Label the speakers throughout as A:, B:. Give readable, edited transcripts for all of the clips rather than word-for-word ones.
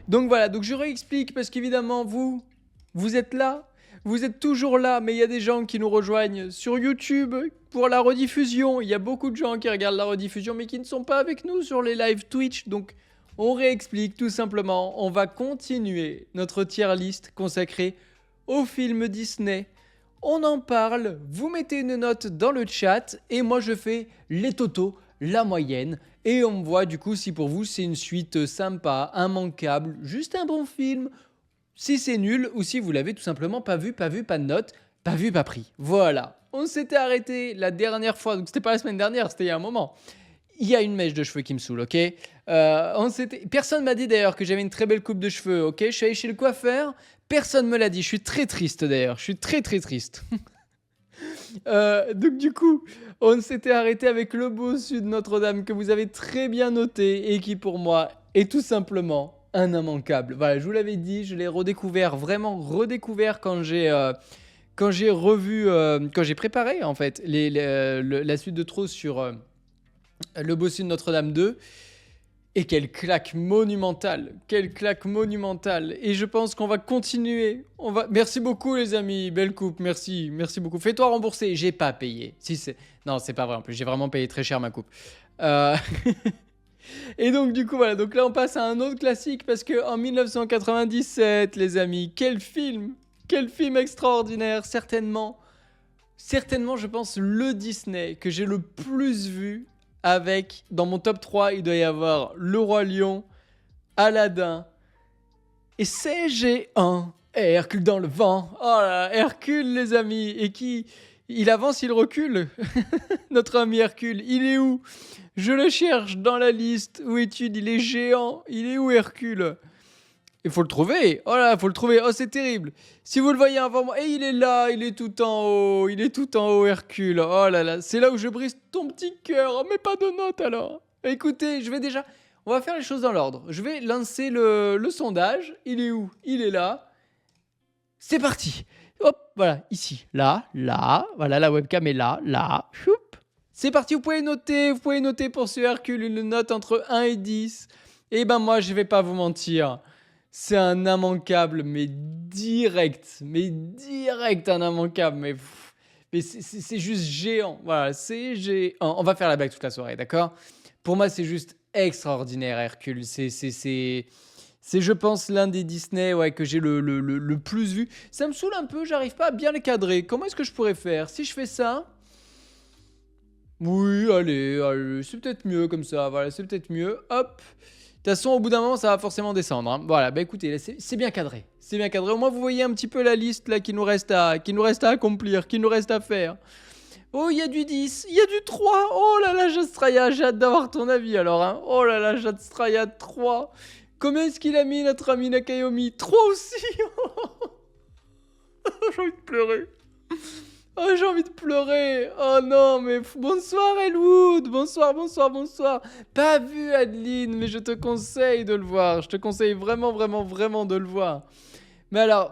A: Donc voilà, donc je réexplique parce qu'évidemment, vous êtes là, vous êtes toujours là, mais il y a des gens qui nous rejoignent sur YouTube pour la rediffusion. Il y a beaucoup de gens qui regardent la rediffusion, mais qui ne sont pas avec nous sur les lives Twitch. Donc on réexplique tout simplement. On va continuer notre tier list consacrée aux films Disney. On en parle, vous mettez une note dans le chat et moi je fais les totaux, la moyenne. Et on voit du coup si pour vous c'est une suite sympa, immanquable, juste un bon film. Si c'est nul ou si vous l'avez tout simplement pas vu, pas de note, pas vu, pas pris. Voilà. On s'était arrêté la dernière fois, donc c'était pas la semaine dernière, c'était il y a un moment. Il y a une mèche de cheveux qui me saoule, ok. Personne m'a dit d'ailleurs que j'avais une très belle coupe de cheveux, ok. Je suis allé chez le coiffeur, personne me l'a dit. Je suis très triste d'ailleurs, je suis très très triste. Donc du coup, on s'était arrêté avec le bossu de Notre-Dame que vous avez très bien noté et qui pour moi est tout simplement un immanquable. Voilà, je vous l'avais dit, je l'ai redécouvert, vraiment redécouvert quand j'ai revu, quand j'ai préparé en fait la suite de Trop sur le bossu de Notre-Dame 2. Et quelle claque monumentale, quelle claque monumentale. Et je pense qu'on va continuer. Merci beaucoup les amis, belle coupe, merci beaucoup. Fais-toi rembourser, j'ai pas payé. Non, c'est pas vrai en plus, j'ai vraiment payé très cher ma coupe. Et donc du coup voilà, donc là on passe à un autre classique parce que en 1997 les amis, quel film extraordinaire, certainement je pense le Disney que j'ai le plus vu. Avec, dans mon top 3, il doit y avoir Le Roi Lion, Aladdin et CG1. Et Hercule dans le vent. Oh là, Hercule, les amis. Et qui il avance, il recule. Notre ami Hercule, il est où? Je le cherche dans la liste. Où es-tu? Il est géant. Il est où Hercule? Il faut le trouver. Oh là, faut le trouver. Oh, c'est terrible. Si vous le voyez avant moi, et il est là, il est tout en haut. Il est tout en haut, Hercule. Oh là là, c'est là où je brise ton petit cœur. Oh, mais pas de notes alors. Écoutez, on va faire les choses dans l'ordre. Je vais lancer le sondage. Il est où? Il est là. C'est parti. Hop, voilà, ici. Là. Voilà, la webcam est là. Choup. C'est parti, vous pouvez noter pour ce Hercule une note entre 1 et 10. Et ben moi, je vais pas vous mentir. C'est un immanquable, mais direct un immanquable, mais c'est juste géant, voilà, c'est géant. On va faire la blague toute la soirée, d'accord? Pour moi, c'est juste extraordinaire, Hercule, c'est je pense, l'un des Disney que j'ai le plus vu. Ça me saoule un peu, j'arrive pas à bien les cadrer. Comment est-ce que je pourrais faire? Si je fais ça... Oui, allez, c'est peut-être mieux comme ça, voilà, c'est peut-être mieux, hop. De toute façon, au bout d'un moment, ça va forcément descendre. Hein. Voilà, bah écoutez, c'est bien cadré. C'est bien cadré. Au moins, vous voyez un petit peu la liste là qui nous reste à accomplir, qui nous reste à faire. Oh, il y a du 10, il y a du 3. Oh là là, Jastraya, j'ai hâte d'avoir ton avis alors. Hein. Oh là là, Jastraya 3. Combien est-ce qu'il a mis notre ami Nakayomi? 3 aussi. J'ai envie de pleurer. Oh, j'ai envie de pleurer. Oh non, mais bonsoir Elwood. Bonsoir. Pas vu Adeline, mais je te conseille de le voir. Je te conseille vraiment de le voir. Mais alors,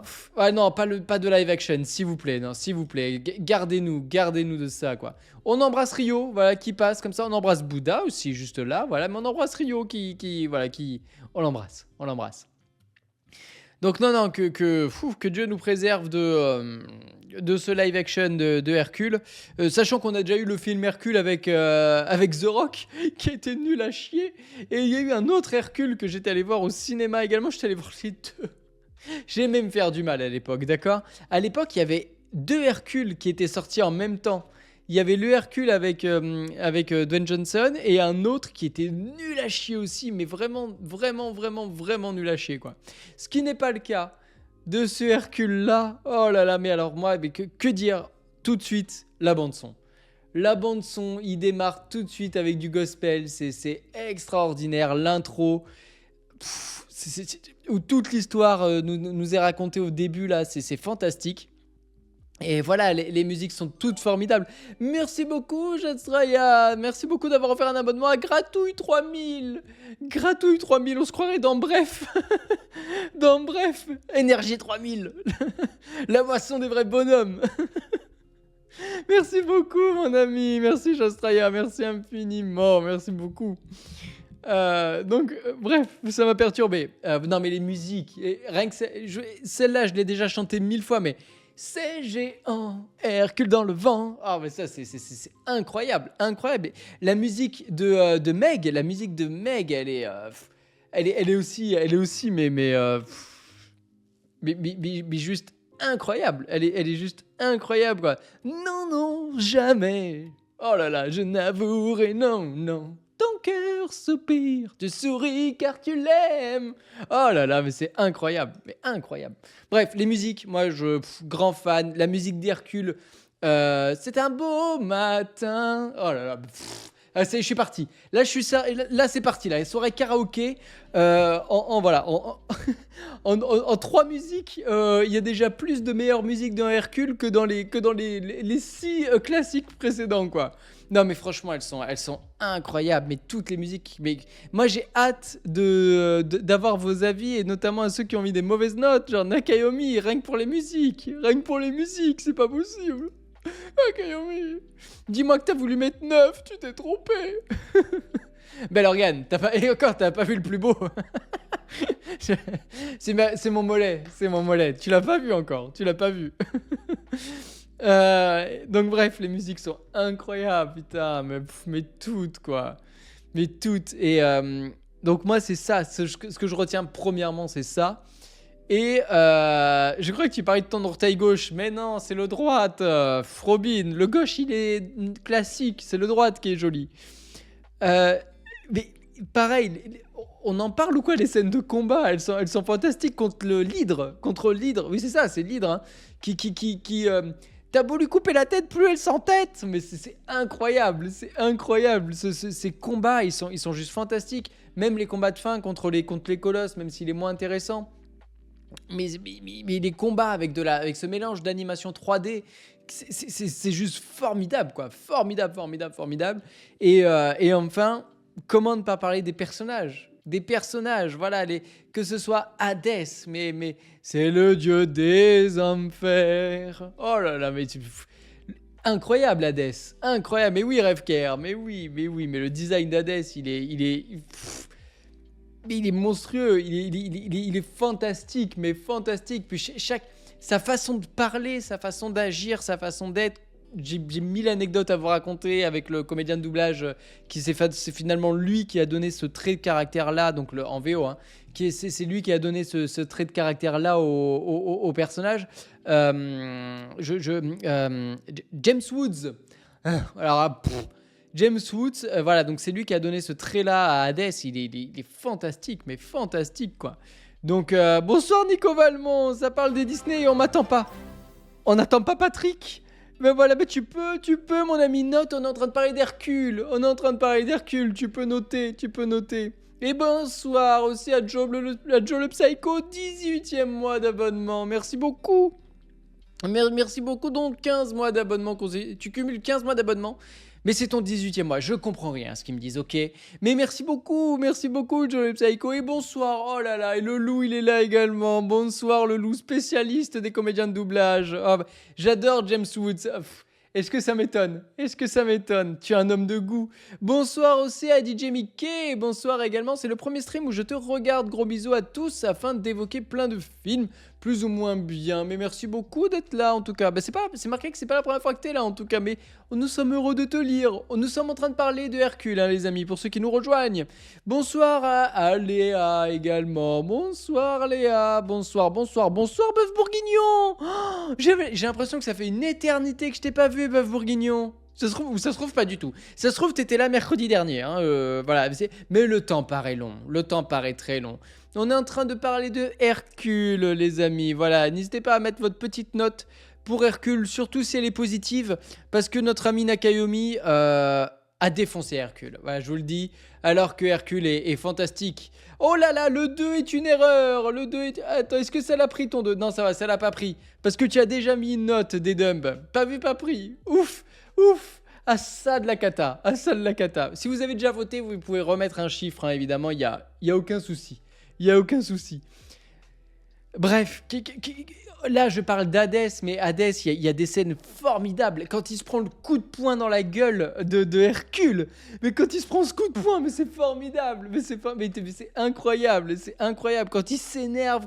A: non, pas de live action, s'il vous plaît. Non, s'il vous plaît. Gardez-nous de ça, quoi. On embrasse Rio, voilà, qui passe comme ça. On embrasse Bouddha aussi, juste là, voilà. Mais on embrasse Rio on l'embrasse. Donc non, que Dieu nous préserve de ce live action de Hercule, sachant qu'on a déjà eu le film Hercule avec The Rock, qui était nul à chier, et il y a eu un autre Hercule que j'étais allé voir au cinéma également, j'étais allé voir les deux. J'ai aimé me faire du mal à l'époque, d'accord? À l'époque, il y avait deux Hercules qui étaient sortis en même temps. Il y avait le Hercule avec Dwayne Johnson et un autre qui était nul à chier aussi, mais vraiment nul à chier, quoi. Ce qui n'est pas le cas de ce Hercule-là. Oh là là, mais alors moi, mais que dire tout de suite? La bande-son. La bande-son, il démarre tout de suite avec du gospel, c'est extraordinaire. L'intro, où toute l'histoire nous est racontée au début, là, c'est fantastique. Et voilà, les musiques sont toutes formidables. Merci beaucoup, Jetstraya. Merci beaucoup d'avoir offert un abonnement à Gratouille 3000. Gratouille 3000, on se croirait dans Bref. Dans Bref. Énergie 3000. La boisson des vrais bonhommes. Merci beaucoup, mon ami. Merci, Jetstraya. Merci infiniment. Merci beaucoup. Bref, ça m'a perturbé. Non, mais les musiques, rien que celle-là, je l'ai déjà chantée 1000 fois, mais c'est géant, Hercule dans le vent. Ah, mais ça, c'est incroyable, incroyable. Et la musique de Meg, elle est aussi, mais juste incroyable. Elle est juste incroyable, quoi. Non, non, jamais. Oh là là, je n'avouerai non, non. Ton cœur soupire, tu souris car tu l'aimes. Oh là là, mais c'est incroyable, mais incroyable. Bref, les musiques, moi, grand fan. La musique d'Hercule, c'est un beau matin. Oh là là, ah, je suis parti. Là, là, c'est parti. Là, soirée karaoké. Voilà, en trois musiques, il y a déjà plus de meilleures musiques dans Hercule que dans les six classiques précédents, quoi. Non, mais franchement, elles sont incroyables. Mais toutes les musiques. Mais moi, j'ai hâte d'avoir vos avis, et notamment à ceux qui ont mis des mauvaises notes, genre Nakayomi, rien que pour les musiques. Rien que pour les musiques, c'est pas possible. Nakayomi, dis-moi que t'as voulu mettre 9, tu t'es trompé. Bel organe, et encore, t'as pas vu le plus beau. C'est mon mollet, c'est mon mollet. Tu l'as pas vu encore, tu l'as pas vu. Donc bref, les musiques sont incroyables, putain, mais toutes, quoi. Mais toutes. Et donc moi, c'est ça, ce que je retiens premièrement, c'est ça. Et je crois que tu parlais de ton orteil gauche, mais non, c'est le droite, Robin. Le gauche, il est classique, c'est le droite qui est joli. Euh, mais pareil, on en parle ou quoi, les scènes de combat, elles sont fantastiques contre l'hydre. Oui, c'est ça, c'est l'hydre, hein, qui t'as beau lui couper la tête, plus elle s'entête. Mais c'est incroyable, c'est incroyable. Ces combats, ils sont juste fantastiques. Même les combats de fin contre les colosses, même s'il est moins intéressant. Mais les combats avec ce mélange d'animation 3D, c'est juste formidable, quoi. Formidable, formidable, formidable. Et enfin, comment ne pas parler des personnages? Des personnages, voilà, que ce soit Hadès, mais c'est le dieu des enfers. Oh là là, incroyable Hadès, incroyable. Mais oui, Revker, mais le design d'Hadès, il est monstrueux, il est fantastique, mais fantastique. Puis sa façon de parler, sa façon d'agir, sa façon d'être. J'ai 1000 anecdotes à vous raconter avec le comédien de doublage c'est finalement lui qui a donné ce trait de caractère là, donc en VO, hein, c'est lui qui a donné ce trait de caractère là au personnage. James Woods. Alors, James Woods, voilà, donc c'est lui qui a donné ce trait-là à Hades. Il est fantastique, mais fantastique, quoi. Donc, bonsoir Nico Valmont, ça parle des Disney et on m'attend pas. On n'attend pas Patrick. Mais voilà, mais tu peux, mon ami, note, on est en train de parler d'Hercule. Tu peux noter. Et bonsoir aussi à Joe le Psycho, 18e mois d'abonnement. Merci beaucoup. Merci beaucoup, donc 15 mois d'abonnement. Tu cumules 15 mois d'abonnement. Mais c'est ton 18e mois, je comprends rien à ce qu'ils me disent, ok. Mais merci beaucoup, Joe le Psycho. Et bonsoir, oh là là, et le loup, il est là également. Bonsoir, le loup, spécialiste des comédiens de doublage. Oh, j'adore James Woods. Est-ce que ça m'étonne? Tu es un homme de goût. Bonsoir aussi à DJ Mickey. Bonsoir également, c'est le premier stream où je te regarde. Gros bisous à tous afin d'évoquer plein de films plus ou moins bien. Mais merci beaucoup d'être là en tout cas. C'est marqué que c'est pas la première fois que t'es là en tout cas, mais nous sommes heureux de te lire. Nous sommes en train de parler de Hercule, hein, les amis, pour ceux qui nous rejoignent. Bonsoir à Léa également. Bonsoir Léa. Bonsoir Bœuf Bourguignon. Oh, j'ai l'impression que ça fait une éternité que je t'ai pas vu, Bœuf Bourguignon. Ça se trouve, ou ça se trouve pas du tout. Ça se trouve, t'étais là mercredi dernier. Hein, voilà. Mais le temps paraît long. Le temps paraît très long. On est en train de parler de Hercule, les amis. Voilà, n'hésitez pas à mettre votre petite note pour Hercule, surtout si elle est positive, parce que notre ami Nakayomi a défoncé Hercule. Voilà, je vous le dis, alors que Hercule est fantastique. Oh là là, le 2 est une erreur. Attends, est-ce que ça l'a pris ton 2? Non, ça va, ça l'a pas pris. Parce que tu as déjà mis une note des dumbs. Pas vu, pas pris. Ouf. Ah ça de la cata. Si vous avez déjà voté, vous pouvez remettre un chiffre, hein, évidemment, il y a aucun souci. Bref, Là, je parle d'Hadès, mais Hadès, il y a des scènes formidables. Quand il se prend le coup de poing dans la gueule de Hercule, mais quand il se prend ce coup de poing, mais c'est formidable, mais c'est incroyable, c'est incroyable. Quand il s'énerve,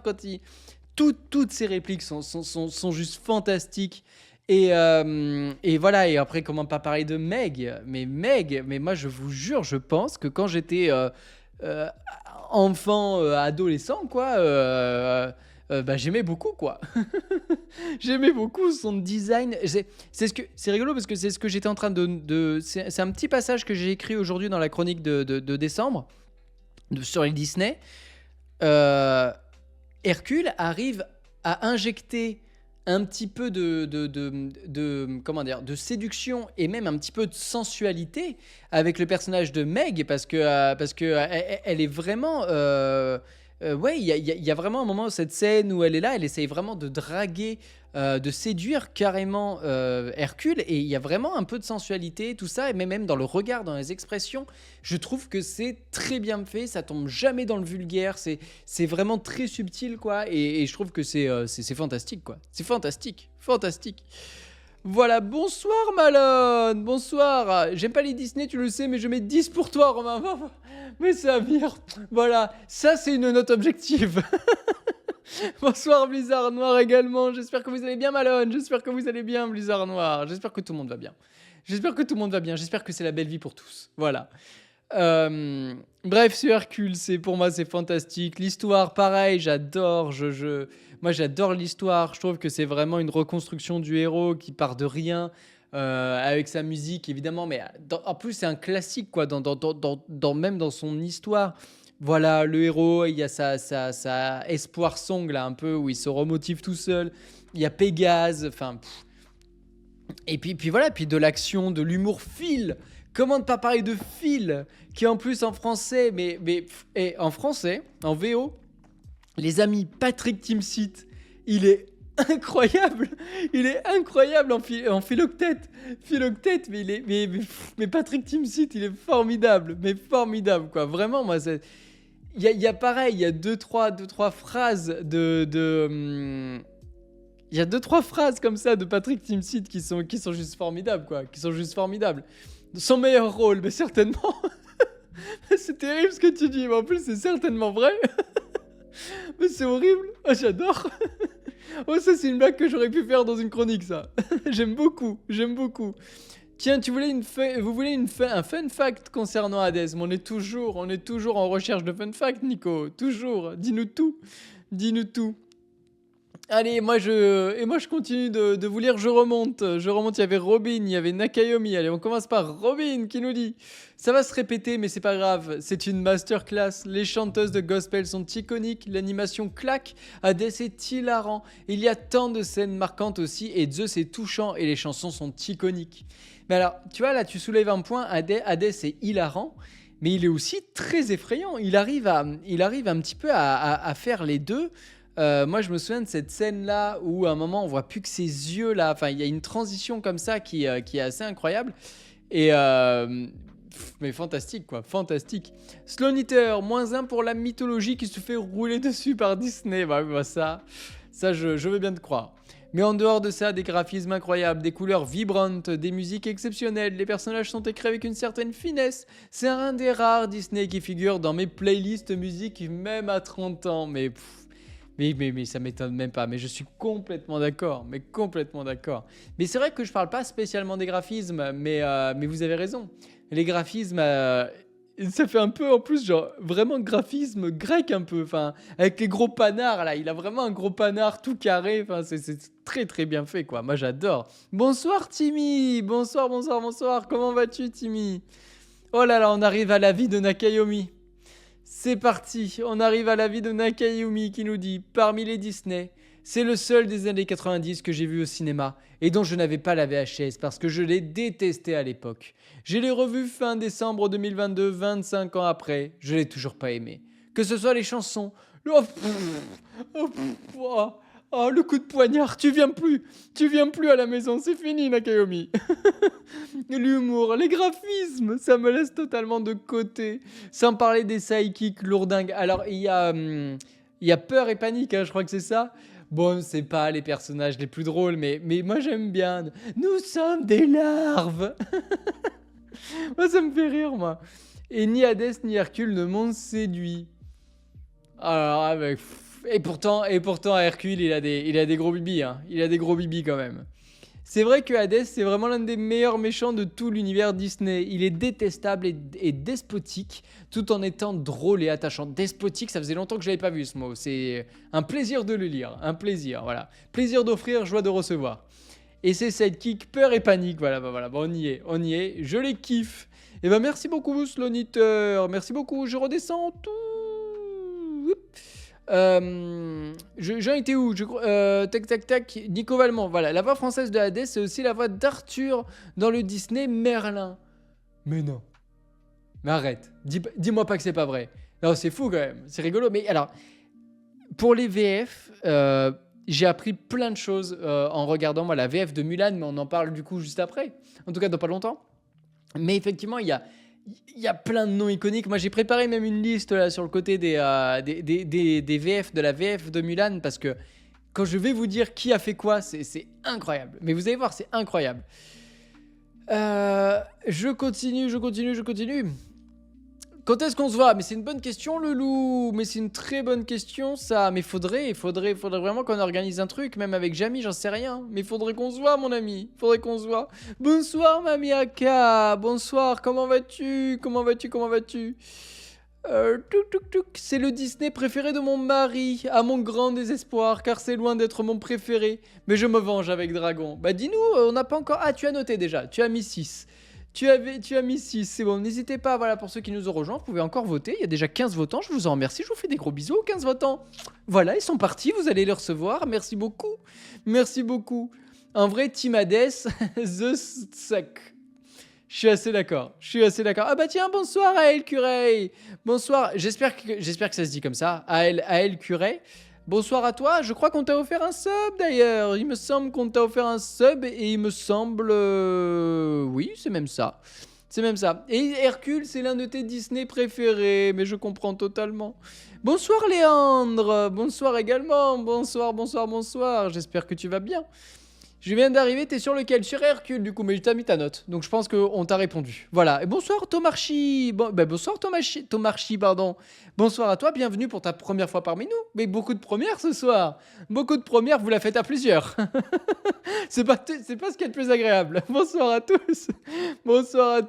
A: toutes ces répliques sont juste fantastiques. Et voilà, et après, comment pas parler de Meg, mais moi, je vous jure, je pense que quand j'étais euh, enfant, adolescent, quoi, bah, j'aimais beaucoup, quoi. J'aimais beaucoup son design. C'est rigolo parce que c'est ce que j'étais en train c'est un petit passage que j'ai écrit aujourd'hui dans la chronique de décembre sur les Disney. Euh, Hercule arrive à injecter un petit peu comment dire, de séduction et même un petit peu de sensualité avec le personnage de Meg parce que elle est vraiment ouais, il y a vraiment un moment, cette scène où elle est là, elle essaye vraiment de draguer, de séduire carrément Hercule, et il y a vraiment un peu de sensualité, tout ça, et même dans le regard, dans les expressions, je trouve que c'est très bien fait, ça tombe jamais dans le vulgaire, c'est vraiment très subtil, quoi, et je trouve que c'est fantastique, quoi. C'est fantastique, fantastique. Voilà, bonsoir Malone, bonsoir. J'aime pas les Disney, tu le sais, mais je mets 10 pour toi, Romain. Mais ça vire. Voilà, ça c'est une note objective. Bonsoir Blizzard Noir également, j'espère que vous allez bien Malone, j'espère que vous allez bien Blizzard Noir, j'espère que tout le monde va bien. J'espère que tout le monde va bien, j'espère que c'est la belle vie pour tous. Voilà. Bref, ce Hercule, pour moi, c'est fantastique. L'histoire, pareil, j'adore. Moi, j'adore l'histoire. Je trouve que c'est vraiment une reconstruction du héros qui part de rien, avec sa musique, évidemment. Mais en plus, c'est un classique, quoi, même dans son histoire. Voilà, le héros, il y a sa espoir song, là, un peu, où il se remotive tout seul. Il y a Pégase, enfin... Et puis voilà, puis de l'action, de l'humour. Phil. Comment ne pas parler de Phil, qui en plus en français, et en français, en VO, les amis, Patrick Timsit, il est incroyable. Il est incroyable en Philoctète. Philoctète, mais Patrick Timsit, il est formidable. Mais formidable, quoi. Vraiment, moi, il y a pareil, il y a deux, trois phrases il y a deux, trois phrases comme ça de Patrick Timsit qui sont juste formidables, quoi. Qui sont juste formidables. Son meilleur rôle, mais certainement. C'est terrible ce que tu dis, mais en plus c'est certainement vrai. Mais c'est horrible. Oh, j'adore. Oh, ça c'est une blague que j'aurais pu faire dans une chronique, ça. J'aime beaucoup, j'aime beaucoup. Tiens, vous voulez un fun fact concernant Hades? Mais on est toujours en recherche de fun fact, Nico. Toujours. Dis-nous tout. Dis-nous tout. Allez, moi je continue de vous lire, je remonte, il y avait Robin, il y avait Nakayomi, allez on commence par Robin qui nous dit: ça va se répéter mais c'est pas grave, c'est une masterclass, les chanteuses de gospel sont iconiques, l'animation claque, Hades est hilarant, il y a tant de scènes marquantes aussi et Zeus est touchant et les chansons sont iconiques. Mais alors, tu vois là tu soulèves un point, Hades est hilarant, mais il est aussi très effrayant, il arrive un petit peu à faire les deux. Moi, je me souviens de cette scène-là où à un moment, on voit plus que ses yeux là. Enfin, il y a une transition comme ça qui est assez incroyable. Et mais fantastique, quoi, fantastique. Sloan Eater, -1 pour la mythologie qui se fait rouler dessus par Disney. Bah ça, je veux bien te croire. Mais en dehors de ça, des graphismes incroyables, des couleurs vibrantes, des musiques exceptionnelles, les personnages sont écrits avec une certaine finesse. C'est un des rares Disney qui figure dans mes playlists musique même à 30 ans. Mais ça m'étonne même pas. Mais je suis complètement d'accord. Mais complètement d'accord. Mais c'est vrai que je parle pas spécialement des graphismes. Mais vous avez raison. Les graphismes, ça fait un peu en plus genre vraiment graphisme grec un peu. Enfin, avec les gros panards là. Il a vraiment un gros panard tout carré. Enfin, c'est très très bien fait quoi. Moi j'adore. Bonsoir Timmy. Bonsoir. Comment vas-tu Timmy? Oh là là, on arrive à la vie de Nakayomi. C'est parti, on arrive à la vie de Nakayumi qui nous dit: parmi les Disney, c'est le seul des années 90 que j'ai vu au cinéma et dont je n'avais pas la VHS parce que je l'ai détesté à l'époque. Je l'ai revu fin décembre 2022, 25 ans après, je l'ai toujours pas aimé. Que ce soit les chansons, le coup de poignard, tu viens plus à la maison, c'est fini Nakayomi. L'humour, les graphismes, ça me laisse totalement de côté. Sans parler des sidekicks lourdingues. Alors, il y a Peur et Panique, hein, je crois que c'est ça. Bon, c'est pas les personnages les plus drôles, mais moi j'aime bien. Nous sommes des larves. Moi, ça me fait rire, moi. Et ni Hadès ni Hercule ne m'ont séduit. Alors, et pourtant, Hercule, il a des gros bibis, hein. Il a des gros bibis quand même. C'est vrai que Hadès, c'est vraiment l'un des meilleurs méchants de tout l'univers Disney. Il est détestable et despotique, tout en étant drôle et attachant. Despotique, ça faisait longtemps que je l'avais pas vu ce mot. C'est un plaisir de le lire, un plaisir, voilà. Plaisir d'offrir, joie de recevoir. Et ses sidekicks, peur et panique, voilà, bon, on y est, je les kiffe. Et ben merci beaucoup, Sloniteur, merci beaucoup, je redescends tout. J'en étais où tac tac tac, Nico Valmont, voilà, la voix française de Hadès, c'est aussi la voix d'Arthur dans le Disney Merlin. Mais non, mais arrête, dis-moi pas que c'est pas vrai. Non, c'est fou quand même, c'est rigolo, mais alors, pour les VF, j'ai appris plein de choses en regardant la VF de Mulan, mais on en parle du coup juste après. En tout cas, dans pas longtemps. Mais effectivement, il y a plein de noms iconiques. Moi, j'ai préparé même une liste là, sur le côté des VF, de la VF de Mulan, parce que quand je vais vous dire qui a fait quoi, c'est incroyable. Mais vous allez voir, c'est incroyable. Je continue. Quand est-ce qu'on se voit? Mais c'est une bonne question, le loup. Mais c'est une très bonne question, ça. Mais faudrait vraiment qu'on organise un truc, même avec Jamy, j'en sais rien. Mais faudrait qu'on se voit, mon ami. Faudrait qu'on se voit. Bonsoir, Mamie Aka. Bonsoir, comment vas-tu? C'est le Disney préféré de mon mari, à mon grand désespoir, car c'est loin d'être mon préféré. Mais je me venge avec Dragon. Bah dis-nous, on n'a pas encore... Ah, tu as noté déjà, tu as mis 6. Tu as mis 6, c'est bon. N'hésitez pas, voilà, pour ceux qui nous ont rejoints, vous pouvez encore voter. Il y a déjà 15 votants, je vous en remercie. Je vous fais des gros bisous aux 15 votants. Voilà, ils sont partis, vous allez les recevoir. Merci beaucoup. En vrai, Team Hadès, The Suck. Je suis assez d'accord. Ah bah tiens, bonsoir Aël Curey. Bonsoir, j'espère que ça se dit comme ça. Aël Curey. Bonsoir à toi, je crois qu'on t'a offert un sub d'ailleurs. Il me semble qu'on t'a offert un sub et il me semble... Oui, c'est même ça. Et Hercule, c'est l'un de tes Disney préférés, mais je comprends totalement. Bonsoir Léandre, bonsoir également, bonsoir. J'espère que tu vas bien. Je viens d'arriver, t'es sur lequel? Sur Hercule du coup, mais t'as mis ta note, donc je pense qu'on t'a répondu. Voilà, et bonsoir Tomarchi, bonsoir Tomarchi, pardon. Bonsoir à toi, bienvenue pour ta première fois parmi nous. Mais beaucoup de premières ce soir. Beaucoup de premières, vous la faites à plusieurs. c'est pas ce qu'il y a de plus agréable. Bonsoir à tous. Bonsoir.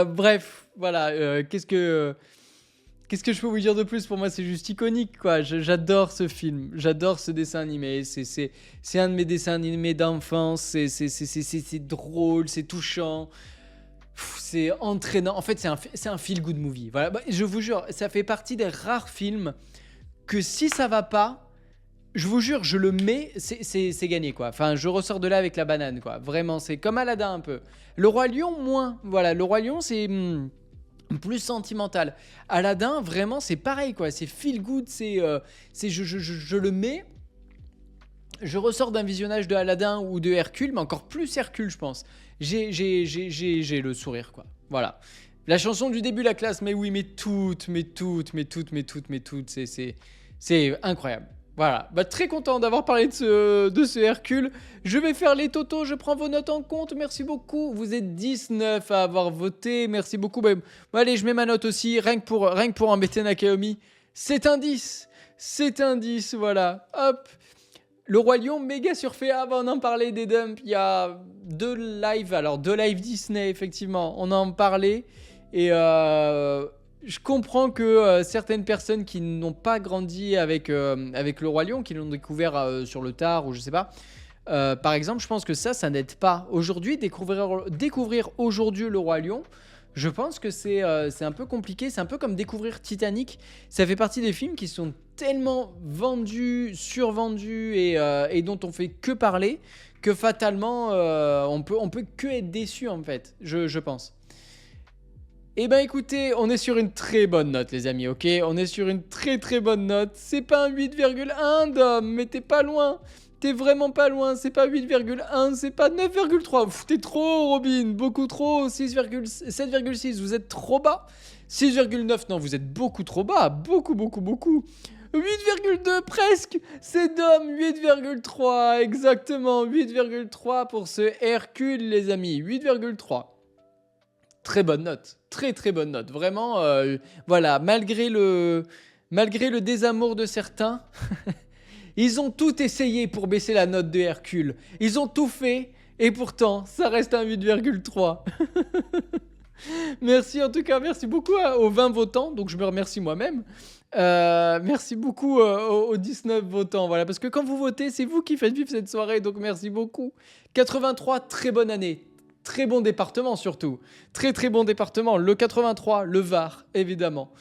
A: Bref, voilà, Qu'est-ce que je peux vous dire de plus? Pour moi, c'est juste iconique, quoi. J'adore ce film. J'adore ce dessin animé. C'est un de mes dessins animés d'enfance. C'est drôle, c'est touchant. C'est entraînant. En fait, c'est un feel-good movie. Voilà. Bah, je vous jure, ça fait partie des rares films que si ça va pas, je vous jure, je le mets, c'est gagné, quoi. Enfin, je ressors de là avec la banane, quoi. Vraiment, c'est comme Aladdin, un peu. Le Roi Lion, moins. Voilà, le Roi Lion, c'est... plus sentimental. Aladdin, vraiment, c'est pareil, quoi. C'est feel good, je le mets. Je ressors d'un visionnage de Aladdin ou de Hercule, mais encore plus Hercule, je pense. J'ai le sourire, quoi. Voilà. La chanson du début, la classe, mais oui, mais toutes. C'est incroyable. Voilà, bah, très content d'avoir parlé de ce Hercule. Je vais faire les totos, je prends vos notes en compte, merci beaucoup. Vous êtes 19 à avoir voté, merci beaucoup. Bah, allez, je mets ma note aussi, rien que pour embêter Nakayomi. C'est un 10, voilà. Hop. Le Roi Lion, méga surfait. Ah bah on en parlait des dumps, il y a deux lives Disney, effectivement. On en parlait et... je comprends que certaines personnes qui n'ont pas grandi avec le Roi Lion, qui l'ont découvert sur le tard ou je sais pas, par exemple, je pense que ça n'aide pas. Aujourd'hui, découvrir aujourd'hui le Roi Lion, je pense que c'est un peu compliqué. C'est un peu comme découvrir Titanic. Ça fait partie des films qui sont tellement vendus, survendus et dont on fait que parler que fatalement, on peut que être déçu en fait, je pense. Eh ben écoutez, on est sur une très bonne note les amis, ok? On est sur une très très bonne note. C'est pas un 8,1 Dom, mais t'es pas loin. T'es vraiment pas loin, c'est pas 8,1, c'est pas 9,3. Pff, t'es trop Robin, beaucoup trop. 7,6, vous êtes trop bas. 6,9, non, vous êtes beaucoup trop bas. Beaucoup. 8,2 presque. C'est Dom, 8,3 exactement, 8,3 pour ce Hercule les amis, 8,3. Très bonne note, très très bonne note, vraiment, voilà, malgré le désamour de certains, ils ont tout essayé pour baisser la note de Hercule, ils ont tout fait, et pourtant, ça reste un 8,3. Merci en tout cas, merci beaucoup aux 20 votants, donc je me remercie moi-même. Merci beaucoup aux 19 votants, voilà, parce que quand vous votez, c'est vous qui faites vivre cette soirée, donc merci beaucoup. 83, très bonne année. Très bon département surtout. Très très bon département. Le 83, le Var, évidemment.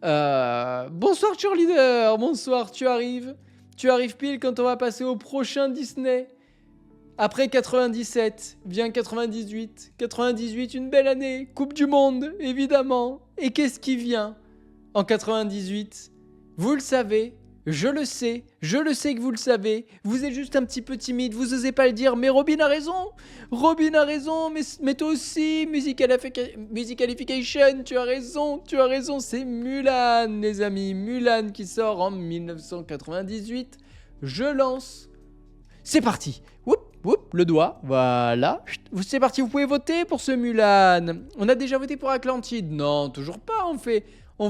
A: Bonsoir cheerleader, bonsoir, tu arrives. Tu arrives pile quand on va passer au prochain Disney. Après 97, vient 98. 98, une belle année. Coupe du Monde, évidemment. Et qu'est-ce qui vient en 98 ? Vous le savez, je le sais que vous le savez. Vous êtes juste un petit peu timide, vous osez pas le dire, mais Robin a raison. Robin a raison, mais toi aussi, Musicalification, tu as raison, c'est Mulan, les amis. Mulan qui sort en 1998. Je lance. C'est parti. Le doigt, voilà. C'est parti, vous pouvez voter pour ce Mulan. On a déjà voté pour Atlantide. Non, toujours pas, on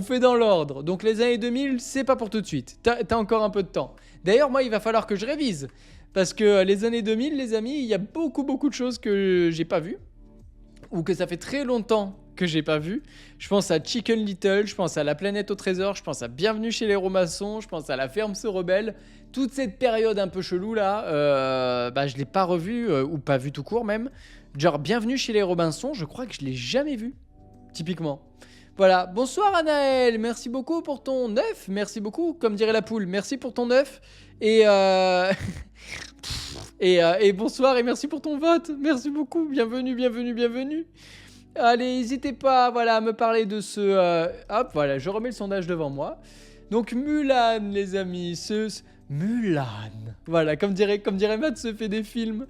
A: fait dans l'ordre. Donc les années 2000, c'est pas pour tout de suite. T'as encore un peu de temps. D'ailleurs, moi, il va falloir que je révise. Parce que les années 2000, les amis, il y a beaucoup de choses que j'ai pas vues. Ou que ça fait très longtemps que j'ai pas vu. Je pense à Chicken Little, je pense à La Planète au Trésor, je pense à Bienvenue chez les Romaçons, je pense à La Ferme se rebelle. Toute cette période un peu chelou là, je l'ai pas revu, ou pas vu tout court même. Genre Bienvenue chez les Robinsons, je crois que je l'ai jamais vu, typiquement. Voilà, bonsoir Anaël, merci beaucoup pour ton œuf, merci beaucoup, comme dirait la poule, merci pour ton œuf. Et bonsoir et merci pour ton vote, merci beaucoup, bienvenue. Allez, n'hésitez pas, voilà, à me parler de ce... hop, voilà, je remets le sondage devant moi. Donc Mulan, les amis, Mulan. Voilà, comme dirait Matt, se fait des films.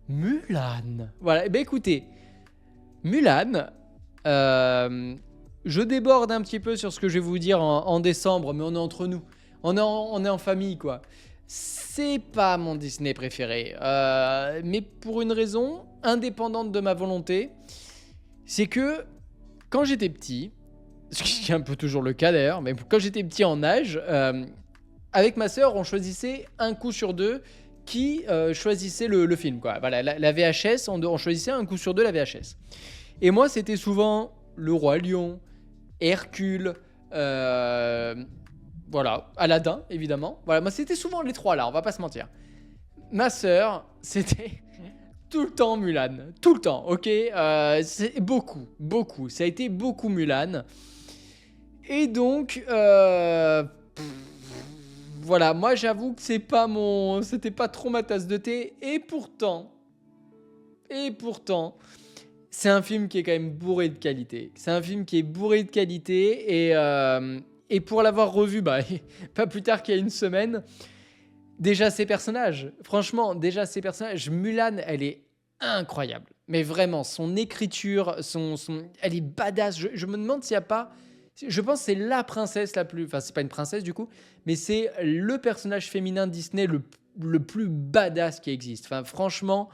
A: Mulan. Voilà, et écoutez, Mulan, je déborde un petit peu sur ce que je vais vous dire en décembre, mais on est entre nous. On est en famille, quoi. C'est pas mon Disney préféré, mais pour une raison indépendante de ma volonté, c'est que quand j'étais petit, ce qui est un peu toujours le cas d'ailleurs, mais quand j'étais petit en âge, avec ma sœur, on choisissait un coup sur deux qui choisissait le film, quoi. Voilà, la VHS, on choisissait un coup sur deux la VHS. Et moi, c'était souvent Le Roi Lion, Hercule, voilà, Aladdin, évidemment. Voilà, moi, c'était souvent les trois là, on va pas se mentir. Ma sœur, c'était tout le temps Mulan, tout le temps, ok, c'est beaucoup, ça a été beaucoup Mulan. Et donc, voilà, moi j'avoue que c'était pas trop ma tasse de thé. Et pourtant, c'est un film qui est quand même bourré de qualité. Et pour l'avoir revu, pas plus tard qu'il y a une semaine, déjà ces personnages, Mulan, elle est incroyable. Mais vraiment, son écriture, elle est badass. Je me demande s'il n'y a pas... Je pense que c'est la princesse la plus... Enfin, c'est pas une princesse du coup, mais c'est le personnage féminin Disney le plus badass qui existe. Enfin, franchement,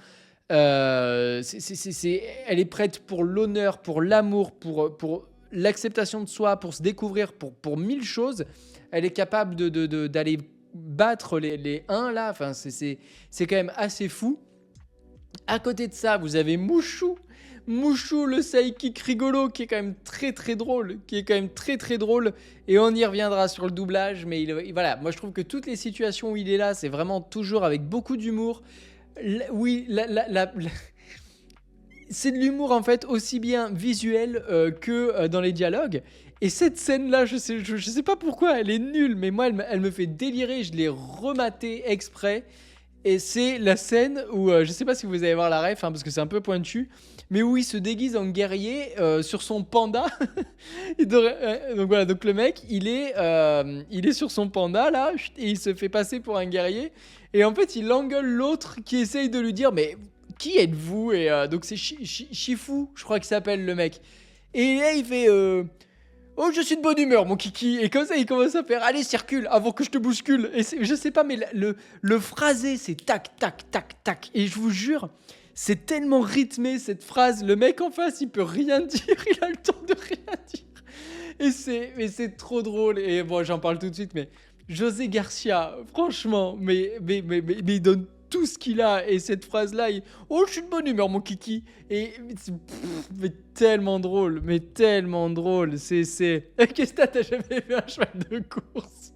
A: elle est prête pour l'honneur, pour l'amour, pour l'acceptation de soi, pour se découvrir, pour mille choses. Elle est capable d'aller battre les 1 là. Enfin, c'est quand même assez fou. À côté de ça, vous avez Mouchou, le sidekick rigolo, qui est quand même très drôle, et on y reviendra sur le doublage, mais voilà, moi je trouve que toutes les situations où il est là, c'est vraiment toujours avec beaucoup d'humour. C'est de l'humour en fait, aussi bien visuel que dans les dialogues. Et cette scène-là, je sais pas pourquoi, elle est nulle, mais moi elle me fait délirer, je l'ai rematée exprès. Et c'est la scène où, je sais pas si vous allez voir la ref, parce que c'est un peu pointu, mais où il se déguise en guerrier sur son panda. Donc voilà, donc le mec, il est sur son panda là, et il se fait passer pour un guerrier. Et en fait, il engueule l'autre qui essaye de lui dire, mais qui êtes-vous ? Et donc c'est Shifu, je crois qu'il s'appelle le mec. Et là, il fait... Oh, je suis de bonne humeur, mon kiki. Et comme ça, il commence à faire, allez, circule avant que je te bouscule. Et je sais pas, mais le phrasé, c'est tac, tac, tac, tac. Et je vous jure, c'est tellement rythmé cette phrase. Le mec en face, il peut rien dire. Il a le temps de rien dire. Mais c'est trop drôle. Et bon, j'en parle tout de suite, mais José Garcia, franchement, mais il donne tout ce qu'il a. Et cette phrase-là, oh, je suis de bonne humeur, mon kiki. Et mais tellement drôle, mais tellement drôle. Qu'est-ce que t'as jamais vu un cheval de course?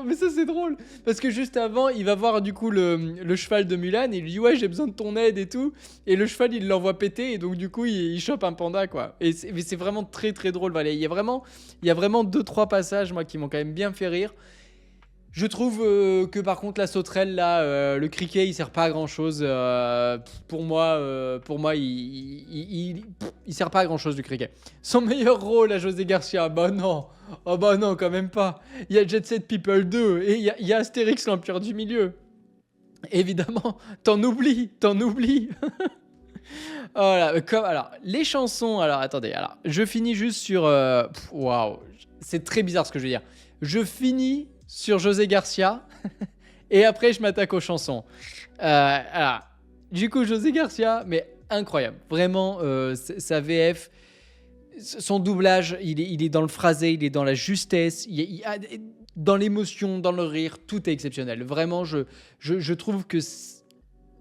A: Mais ça, c'est drôle. Parce que juste avant, il va voir du coup le cheval de Mulan et il lui dit ouais, j'ai besoin de ton aide et tout. Et le cheval, il l'envoie péter et donc du coup, il chope un panda quoi. Mais c'est vraiment très très drôle. Voilà, il y a vraiment 2-3 passages moi qui m'ont quand même bien fait rire. Je trouve que par contre la sauterelle là, le criquet, il sert pas à grand chose. Pour moi, il sert pas à grand chose du criquet. Son meilleur rôle à José Garcia, bah non, oh bah non quand même pas. Il y a Jet Set People 2 et il y a Astérix l'Empire du Milieu. Évidemment, t'en oublies. Voilà, alors les chansons. Alors attendez, alors je finis juste sur. Waouh, c'est très bizarre ce que je veux dire. Je finis sur José Garcia et après je m'attaque aux chansons. Alors, du coup José Garcia, mais incroyable, vraiment sa VF, son doublage, il est dans le phrasé, il est dans la justesse, dans l'émotion, dans le rire, tout est exceptionnel. Vraiment, je trouve que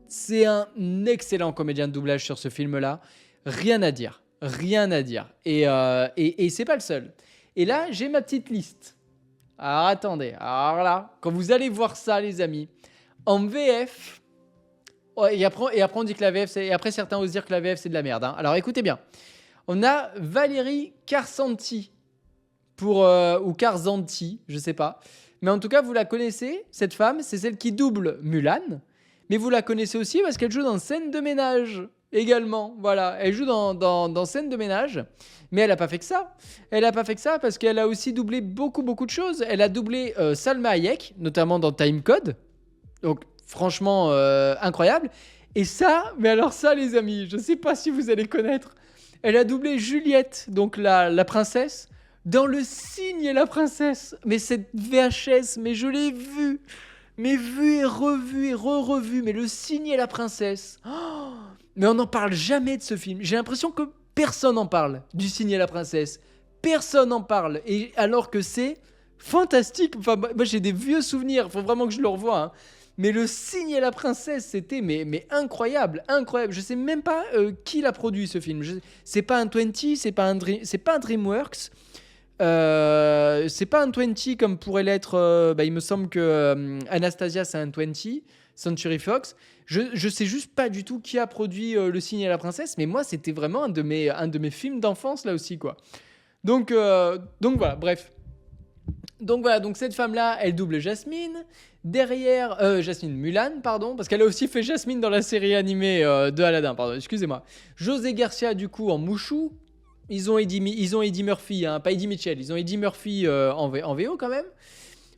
A: c'est un excellent comédien de doublage sur ce film-là. Rien à dire. Et c'est pas le seul. Et là, j'ai ma petite liste. Alors attendez, alors là, quand vous allez voir ça, les amis, en VF, et après on dit que la VF, et après certains osent dire que la VF c'est de la merde. Hein. Alors écoutez bien, on a Valérie Carsanti, ou Carzanti, je sais pas. Mais en tout cas, vous la connaissez, cette femme, c'est celle qui double Mulan. Mais vous la connaissez aussi parce qu'elle joue dans Scène de ménage également. Voilà, elle joue dans Scène de ménage. Mais elle n'a pas fait que ça. Elle n'a pas fait que ça parce qu'elle a aussi doublé beaucoup de choses. Elle a doublé Salma Hayek, notamment dans Time Code. Donc franchement, incroyable. Et ça, mais alors ça les amis, je ne sais pas si vous allez connaître. Elle a doublé Juliette, donc la princesse, dans Le Cygne et la princesse. Mais cette VHS, mais je l'ai vue. Mais vue et revue et re-revue. Mais Le Cygne et la princesse. Oh, mais on n'en parle jamais de ce film. J'ai l'impression que personne n'en parle du Cygne et la princesse. Personne n'en parle. Et alors que c'est fantastique. Enfin, moi j'ai des vieux souvenirs. Il faut vraiment que je le revoie. Hein. Mais Le Cygne et la princesse, c'était mais incroyable. Je sais même pas qui l'a produit ce film. C'est pas un 20, c'est pas un DreamWorks. C'est pas un 20 comme pourrait l'être. Il me semble que Anastasia c'est un 20, Century Fox. Je sais juste pas du tout qui a produit Le Cygne et la princesse, mais moi c'était vraiment un de mes films d'enfance là aussi quoi. Donc voilà, bref. Donc cette femme-là, elle double Jasmine. Derrière, Jasmine Mulan, pardon, parce qu'elle a aussi fait Jasmine dans la série animée de Aladdin, pardon, excusez-moi. José Garcia, du coup, en Mouchou. Ils ont Eddie Murphy, hein, pas Eddie Mitchell, ils ont Eddie Murphy en VO quand même.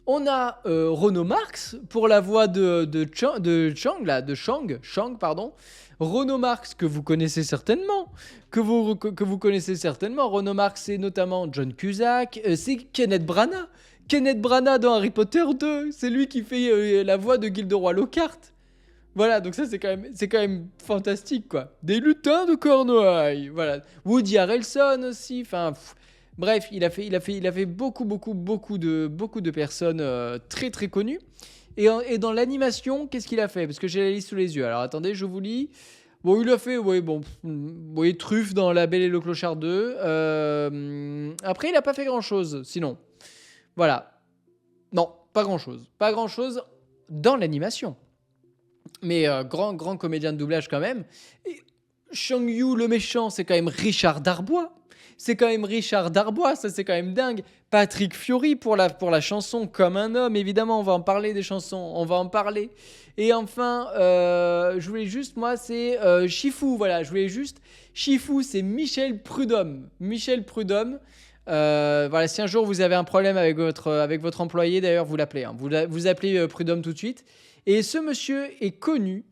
A: On a Renaud Marx pour la voix de Shang, pardon. Renaud Marx que vous connaissez certainement, que vous connaissez certainement. Renaud Marx c'est notamment John Cusack, c'est Kenneth Branagh. Kenneth Branagh dans Harry Potter 2, c'est lui qui fait la voix de Gilderoy Lockhart. Voilà, donc ça c'est quand même fantastique quoi. Des lutins de Cornouailles, voilà. Woody Harrelson aussi, enfin bref, il a fait beaucoup de personnes très très connues. Et dans l'animation, qu'est-ce qu'il a fait? Parce que j'ai la liste sous les yeux. Alors attendez, je vous lis. Bon, il a fait, Truffe dans La Belle et le Clochard 2. Après, il a pas fait grand-chose, sinon. Voilà. Non, pas grand-chose. Pas grand-chose dans l'animation. Mais grand comédien de doublage quand même. Et Shang Yu, le méchant, c'est quand même Richard Darbois. Ça c'est quand même dingue. Patrick Fiori pour la chanson Comme un homme, évidemment, on va en parler des chansons, on va en parler. Et enfin, je voulais juste, moi, c'est Shifu, voilà, Shifu, c'est Michel Prudhomme. Voilà, si un jour vous avez un problème avec votre employé, d'ailleurs, vous l'appelez. Hein. Vous appelez Prudhomme tout de suite. Et ce monsieur est connu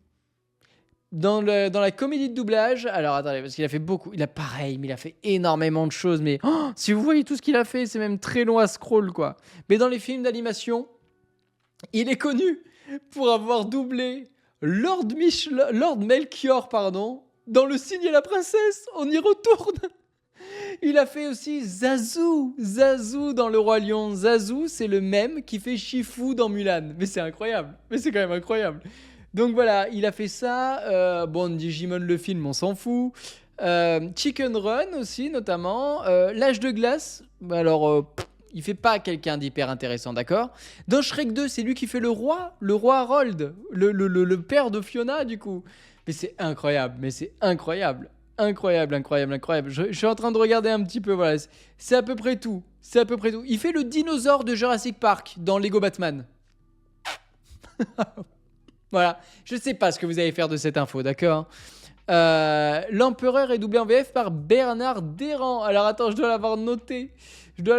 A: Dans la comédie de doublage, alors attendez, parce qu'il a fait beaucoup, il a pareil, mais il a fait énormément de choses, mais si vous voyez tout ce qu'il a fait, c'est même très long à scroll, quoi. Mais dans les films d'animation, il est connu pour avoir doublé Lord Melchior, pardon, dans Le Cygne et la Princesse. On y retourne. Il a fait aussi Zazu dans Le Roi Lion. Zazu, c'est le même qui fait Shifu dans Mulan. Mais c'est incroyable. Mais c'est quand même incroyable. Donc voilà, il a fait ça. Bon, Digimon le film, on s'en fout. Chicken Run aussi, notamment. L'Âge de glace. Alors, il fait pas quelqu'un d'hyper intéressant, d'accord. Dans Shrek 2, c'est lui qui fait le roi Harold, le père de Fiona, du coup. Mais c'est incroyable, incroyable. Je suis en train de regarder un petit peu, voilà. C'est à peu près tout. Il fait le dinosaure de Jurassic Park dans Lego Batman. Voilà. Je sais pas ce que vous allez faire de cette info, d'accord. L'Empereur est doublé en VF par Bernard Derrand. Alors attends, je dois l'avoir noté.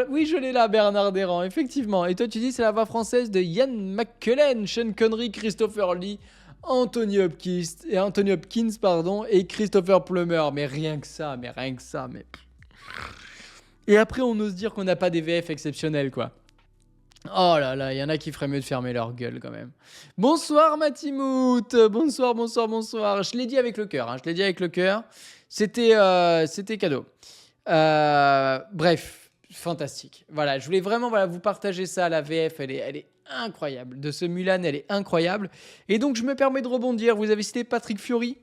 A: Oui, je l'ai là, Bernard Derrand, effectivement. Et toi, tu dis c'est la voix française de Ian McKellen, Sean Connery, Christopher Lee, Anthony Hopkins, pardon, et Christopher Plummer. Mais rien que ça. Et après, on ose dire qu'on n'a pas des VF exceptionnels, quoi. Oh là là, il y en a qui feraient mieux de fermer leur gueule quand même. Bonsoir Matimout, bonsoir. Je l'ai dit avec le cœur, C'était cadeau. Bref, fantastique. Voilà, je voulais vraiment vous partager ça. La VF, elle est incroyable. De ce Mulan, elle est incroyable. Et donc, je me permets de rebondir. Vous avez cité Patrick Fiori.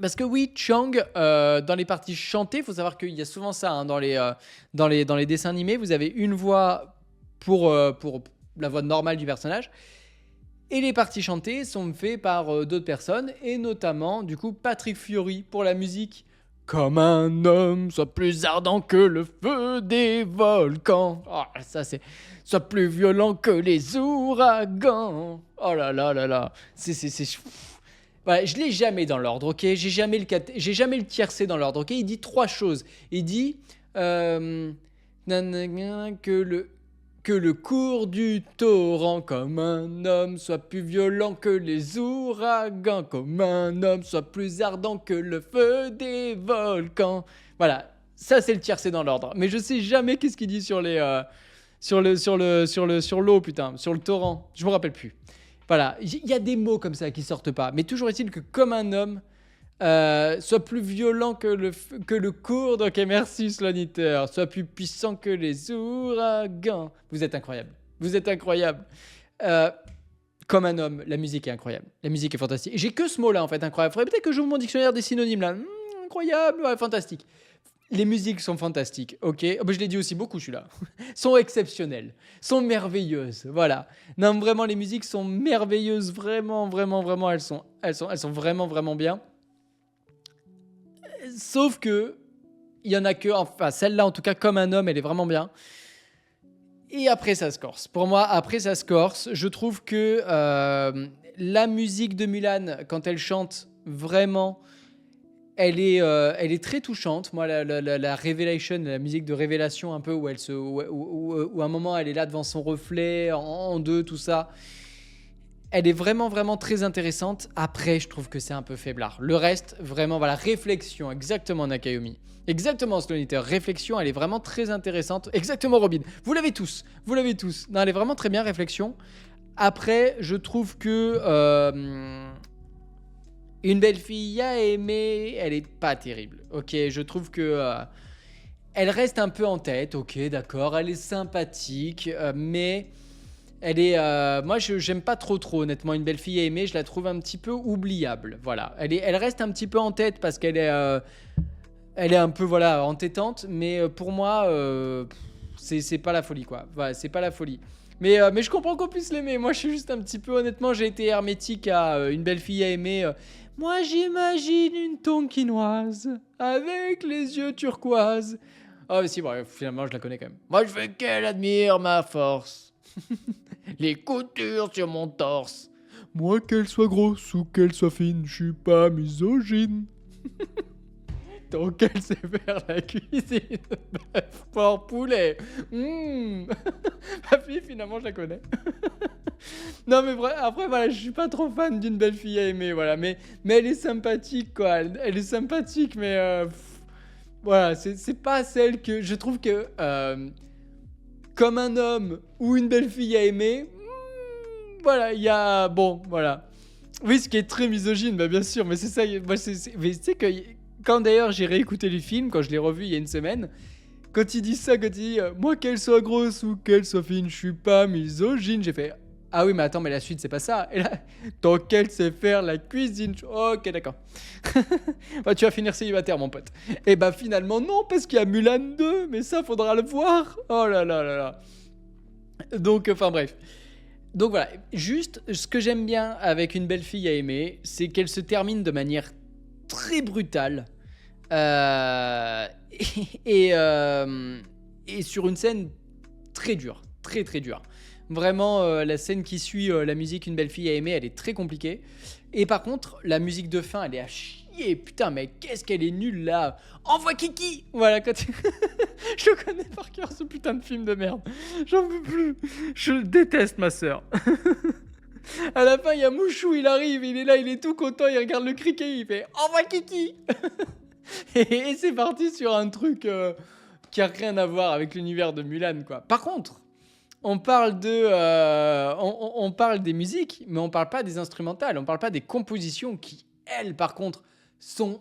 A: Parce que oui, Chang, dans les parties chantées, il faut savoir qu'il y a souvent ça hein, dans les dessins animés. Vous avez une voix pour la voix normale du personnage. Et les parties chantées sont faites par d'autres personnes, et notamment, du coup, Patrick Fiori pour la musique. Comme un homme, soit plus ardent que le feu des volcans. Oh, ça c'est... Soit plus violent que les ouragans. Oh là là là là. C'est... Voilà, je l'ai jamais dans l'ordre, ok. J'ai jamais le tiercé dans l'ordre, ok. Il dit 3 choses. Il dit... Que le cours du torrent comme un homme soit plus violent que les ouragans, comme un homme soit plus ardent que le feu des volcans. Voilà, ça c'est le tiercé dans l'ordre. Mais je sais jamais qu'est-ce qu'il dit sur l'eau, putain, sur le torrent. Je me rappelle plus. Voilà, il y a des mots comme ça qui sortent pas. Mais toujours est-il que comme un homme soit plus violent que le cours. Ok, merci Sloniteur. Soit plus puissant que les ouragans. Vous êtes incroyable. Comme un homme, la musique est incroyable. La musique est fantastique. J'ai que ce mot-là en fait, incroyable. Faudrait peut-être que j'ouvre mon dictionnaire des synonymes là. Incroyable, ouais, fantastique. Les musiques sont fantastiques, ok. Oh, bah, je l'ai dit aussi beaucoup, celui-là. Sont exceptionnelles, sont merveilleuses, voilà. Non, vraiment, les musiques sont merveilleuses, vraiment. Elles sont vraiment bien. Sauf que il y en a que, enfin celle-là en tout cas comme un homme, elle est vraiment bien. Et après ça se corse. Pour moi, après ça se corse. Je trouve que la musique de Mulan, quand elle chante, vraiment, elle est très touchante. Moi, la Revelation, la musique de Révélation, un peu où où à un moment elle est là devant son reflet en deux, tout ça. Elle est vraiment très intéressante. Après, je trouve que c'est un peu faiblard. Le reste, vraiment, voilà, réflexion. Exactement, Nakayomi. Exactement, Sloniteur. Réflexion, elle est vraiment très intéressante. Exactement, Robin. Vous l'avez tous. Non, elle est vraiment très bien, réflexion. Après, je trouve que Une belle fille à aimer, elle est pas terrible. Ok, je trouve que elle reste un peu en tête. Ok, d'accord. Elle est sympathique, mais... Elle est, moi, j'aime pas trop, honnêtement. Une belle fille à aimer, je la trouve un petit peu oubliable. Voilà, elle reste un petit peu en tête parce qu'elle est un peu, voilà, entêtante. Mais pour moi, c'est pas la folie, quoi. Voilà, c'est pas la folie. Mais je comprends qu'on puisse l'aimer. Moi, je suis juste un petit peu, honnêtement, j'ai été hermétique à Une belle fille à aimer. Moi, j'imagine une tonkinoise avec les yeux turquoises. Ah, mais si, bon, finalement, je la connais quand même. Moi, je veux qu'elle admire ma force. Les coutures sur mon torse. Moi, qu'elle soit grosse ou qu'elle soit fine, je suis pas misogyne. Donc, elle sait faire la cuisine. Bœuf, porc, poulet. Ma fille, finalement, je la connais. Non, mais après, voilà, je suis pas trop fan d'une belle fille à aimer, voilà. Mais elle est sympathique, quoi. Elle est sympathique, mais voilà, c'est pas celle que je trouve que comme un homme ou une belle fille à aimer. Voilà, il y a bon, voilà. Oui, ce qui est très misogyne, bah bien sûr, mais c'est ça. Moi, mais tu sais que quand d'ailleurs j'ai réécouté le film, quand je l'ai revu il y a une semaine, quand il dit ça, quand il dit moi qu'elle soit grosse ou qu'elle soit fine, je suis pas misogyne, j'ai fait ah oui, mais attends, mais la suite c'est pas ça. Et là, tant qu'elle sait faire la cuisine, ok, d'accord. Bah, tu vas finir célibataire, mon pote. Et bah finalement non, parce qu'il y a Mulan 2, mais ça faudra le voir. Oh là là là là. Donc, enfin bref. Donc voilà, juste ce que j'aime bien avec une belle fille à aimer, c'est qu'elle se termine de manière très brutale euh, et, et sur une scène très dure, très très dure. Vraiment, la scène qui suit la musique Une belle fille à aimer, elle est très compliquée. Et par contre, la musique de fin, elle est à chier. Putain, mais qu'est-ce qu'elle est nulle là. Envoie Kiki. Voilà, quand je le connais par cœur, ce putain de film de merde. J'en peux plus. Je le déteste, ma sœur. À la fin, il y a Mouchou, il arrive, il est là, il est tout content, il regarde le criquet, il fait envoie Kiki. Et c'est parti sur un truc qui a rien à voir avec l'univers de Mulan, quoi. Par contre, on parle on parle des musiques, mais on parle pas des instrumentales, on parle pas des compositions qui, elles, par contre, sont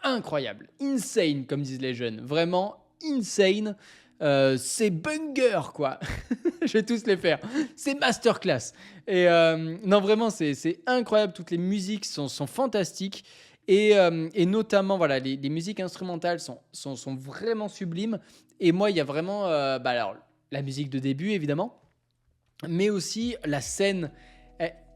A: incroyables, insane, comme disent les jeunes, vraiment insane. C'est banger, quoi. Je vais tous les faire. C'est masterclass. Et non, vraiment, c'est incroyable. Toutes les musiques sont fantastiques. Et notamment, voilà, les musiques instrumentales sont vraiment sublimes. Et moi, il y a vraiment alors, la musique de début, évidemment, mais aussi la scène.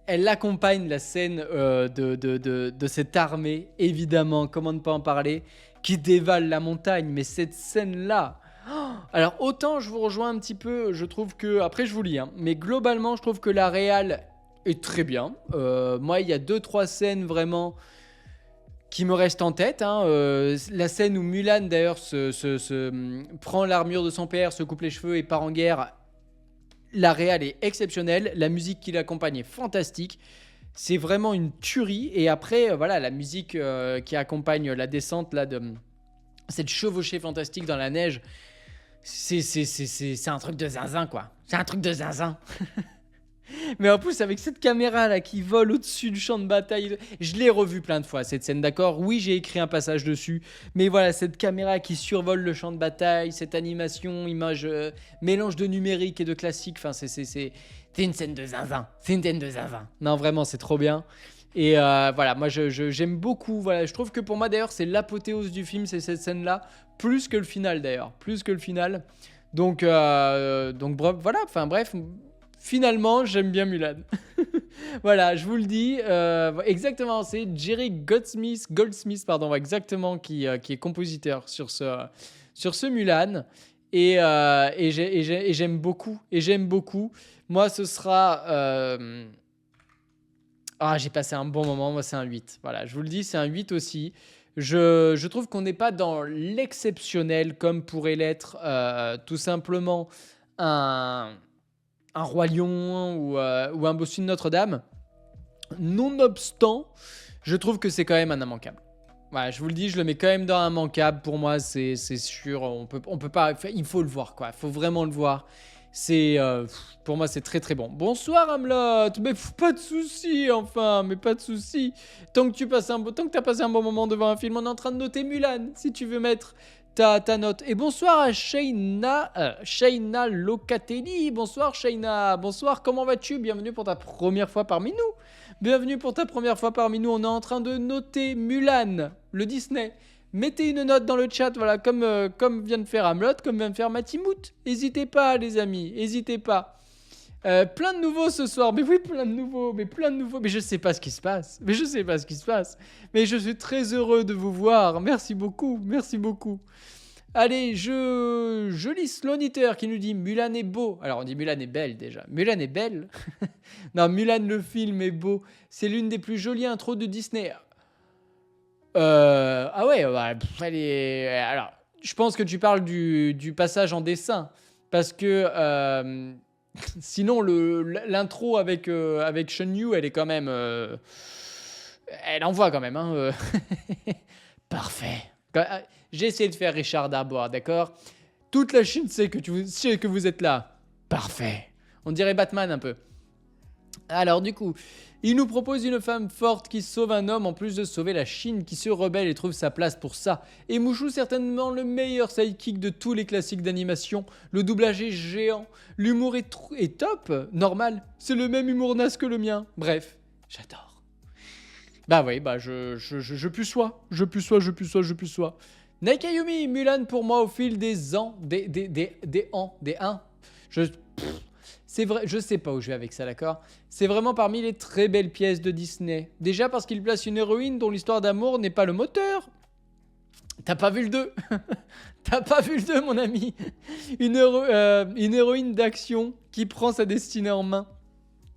A: Elle accompagne la scène de cette armée, évidemment, comment ne pas en parler, qui dévale la montagne. Mais cette scène-là. Alors, autant je vous rejoins un petit peu, je trouve que. Après, je vous lis, hein, mais globalement, je trouve que la réal est très bien. Moi, il y a 2-3 scènes vraiment qui me restent en tête, hein. La scène où Mulan d'ailleurs prend l'armure de son père, se coupe les cheveux et part en guerre. La réal est exceptionnelle, la musique qui l'accompagne est fantastique. C'est vraiment une tuerie. Et après, voilà, la musique qui accompagne la descente là, de cette chevauchée fantastique dans la neige, c'est un truc de zinzin, quoi. C'est un truc de zinzin. Mais en plus, avec cette caméra là qui vole au-dessus du champ de bataille, je l'ai revu plein de fois cette scène, d'accord. Oui, j'ai écrit un passage dessus, mais voilà, cette caméra qui survole le champ de bataille, cette animation, image, mélange de numérique et de classique, enfin, c'est une scène de zinzin. C'est une scène de zinzin. Non, vraiment, c'est trop bien. Et voilà, moi j'aime beaucoup. Voilà, je trouve que pour moi d'ailleurs, c'est l'apothéose du film, c'est cette scène-là, plus que le final d'ailleurs, plus que le final. Donc bref, voilà, enfin bref. Finalement, j'aime bien Mulan. Voilà, je vous le dis. Exactement, c'est Jerry Goldsmith pardon, ouais, exactement, qui est compositeur sur ce Mulan. Et j'aime beaucoup. Et j'aime beaucoup. Moi, ce sera. J'ai passé un bon moment. Moi, c'est un 8. Voilà, je vous le dis, c'est un 8 aussi. Je trouve qu'on n'est pas dans l'exceptionnel comme pourrait l'être tout simplement un Roi Lion ou un Bossu de Notre-Dame. Nonobstant, je trouve que c'est quand même un immanquable. Voilà, je vous le dis, je le mets quand même dans un immanquable. Pour moi, c'est sûr. On peut pas. Il faut le voir, quoi. Il faut vraiment le voir. Pour moi, c'est très très bon. Bonsoir, Amelot. Mais pas de souci, enfin, mais pas de souci. Tant que t'as passé un bon moment devant un film, on est en train de noter Mulan. Si tu veux mettre ta note. Et bonsoir à Shaina Locatelli. Bonsoir, Shaina. Bonsoir, comment vas-tu? Bienvenue pour ta première fois parmi nous. Bienvenue pour ta première fois parmi nous. On est en train de noter Mulan, le Disney. Mettez une note dans le chat, voilà, comme vient de faire Amelot, comme vient de faire Matimout. N'hésitez pas, les amis, n'hésitez pas. Plein de nouveaux ce soir, mais oui, plein de nouveaux, mais je sais pas ce qui se passe, mais je suis très heureux de vous voir, merci beaucoup. Allez, je lis Sloniteur qui nous dit Mulan est beau. Alors on dit Mulan est belle déjà. Mulan est belle. Non, Mulan le film est beau. C'est l'une des plus jolies intros de Disney. Ah ouais, bah, alors, je pense que tu parles du passage en dessin. Parce que Sinon, l'intro avec Sean Yu, elle est quand même... elle envoie quand même. Hein, Parfait. J'ai essayé de faire Richard Darbois, d'accord? Toute la Chine sait que vous êtes là. Parfait. On dirait Batman un peu. Alors du coup, il nous propose une femme forte qui sauve un homme en plus de sauver la Chine qui se rebelle et trouve sa place pour ça. Et Mushu, certainement le meilleur sidekick de tous les classiques d'animation. Le doublage est géant, l'humour est top, normal. C'est le même humour naze que le mien. Bref, j'adore. Bah oui, bah je puceois. Nakayumi, Mulan pour moi au fil des ans, des ans. C'est vrai, je sais pas où je vais avec ça, d'accord? C'est vraiment parmi les très belles pièces de Disney. Déjà parce qu'il place une héroïne dont l'histoire d'amour n'est pas le moteur. T'as pas vu le 2? T'as pas vu le 2, mon ami? Une héroïne d'action qui prend sa destinée en main.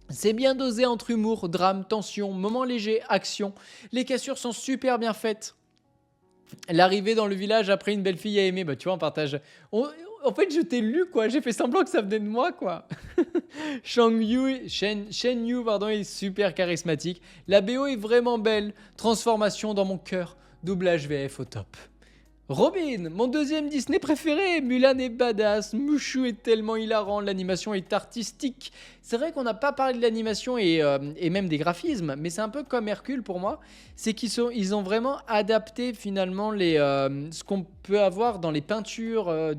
A: C'est bien dosé entre humour, drame, tension, moments légers, action. Les cassures sont super bien faites. L'arrivée dans le village après une belle fille à aimer, bah tu vois, on partage. En fait, je t'ai lu, quoi. J'ai fait semblant que ça venait de moi, quoi. Shen Yu, pardon, est super charismatique. La BO est vraiment belle. Transformation dans mon cœur. Doublage VF au top. Robin, mon deuxième Disney préféré. Mulan est badass, Mushu est tellement hilarant, l'animation est artistique. C'est vrai qu'on n'a pas parlé de l'animation et même des graphismes, mais c'est un peu comme Hercule pour moi. C'est qu'ils ont vraiment adapté finalement ce qu'on peut avoir dans les peintures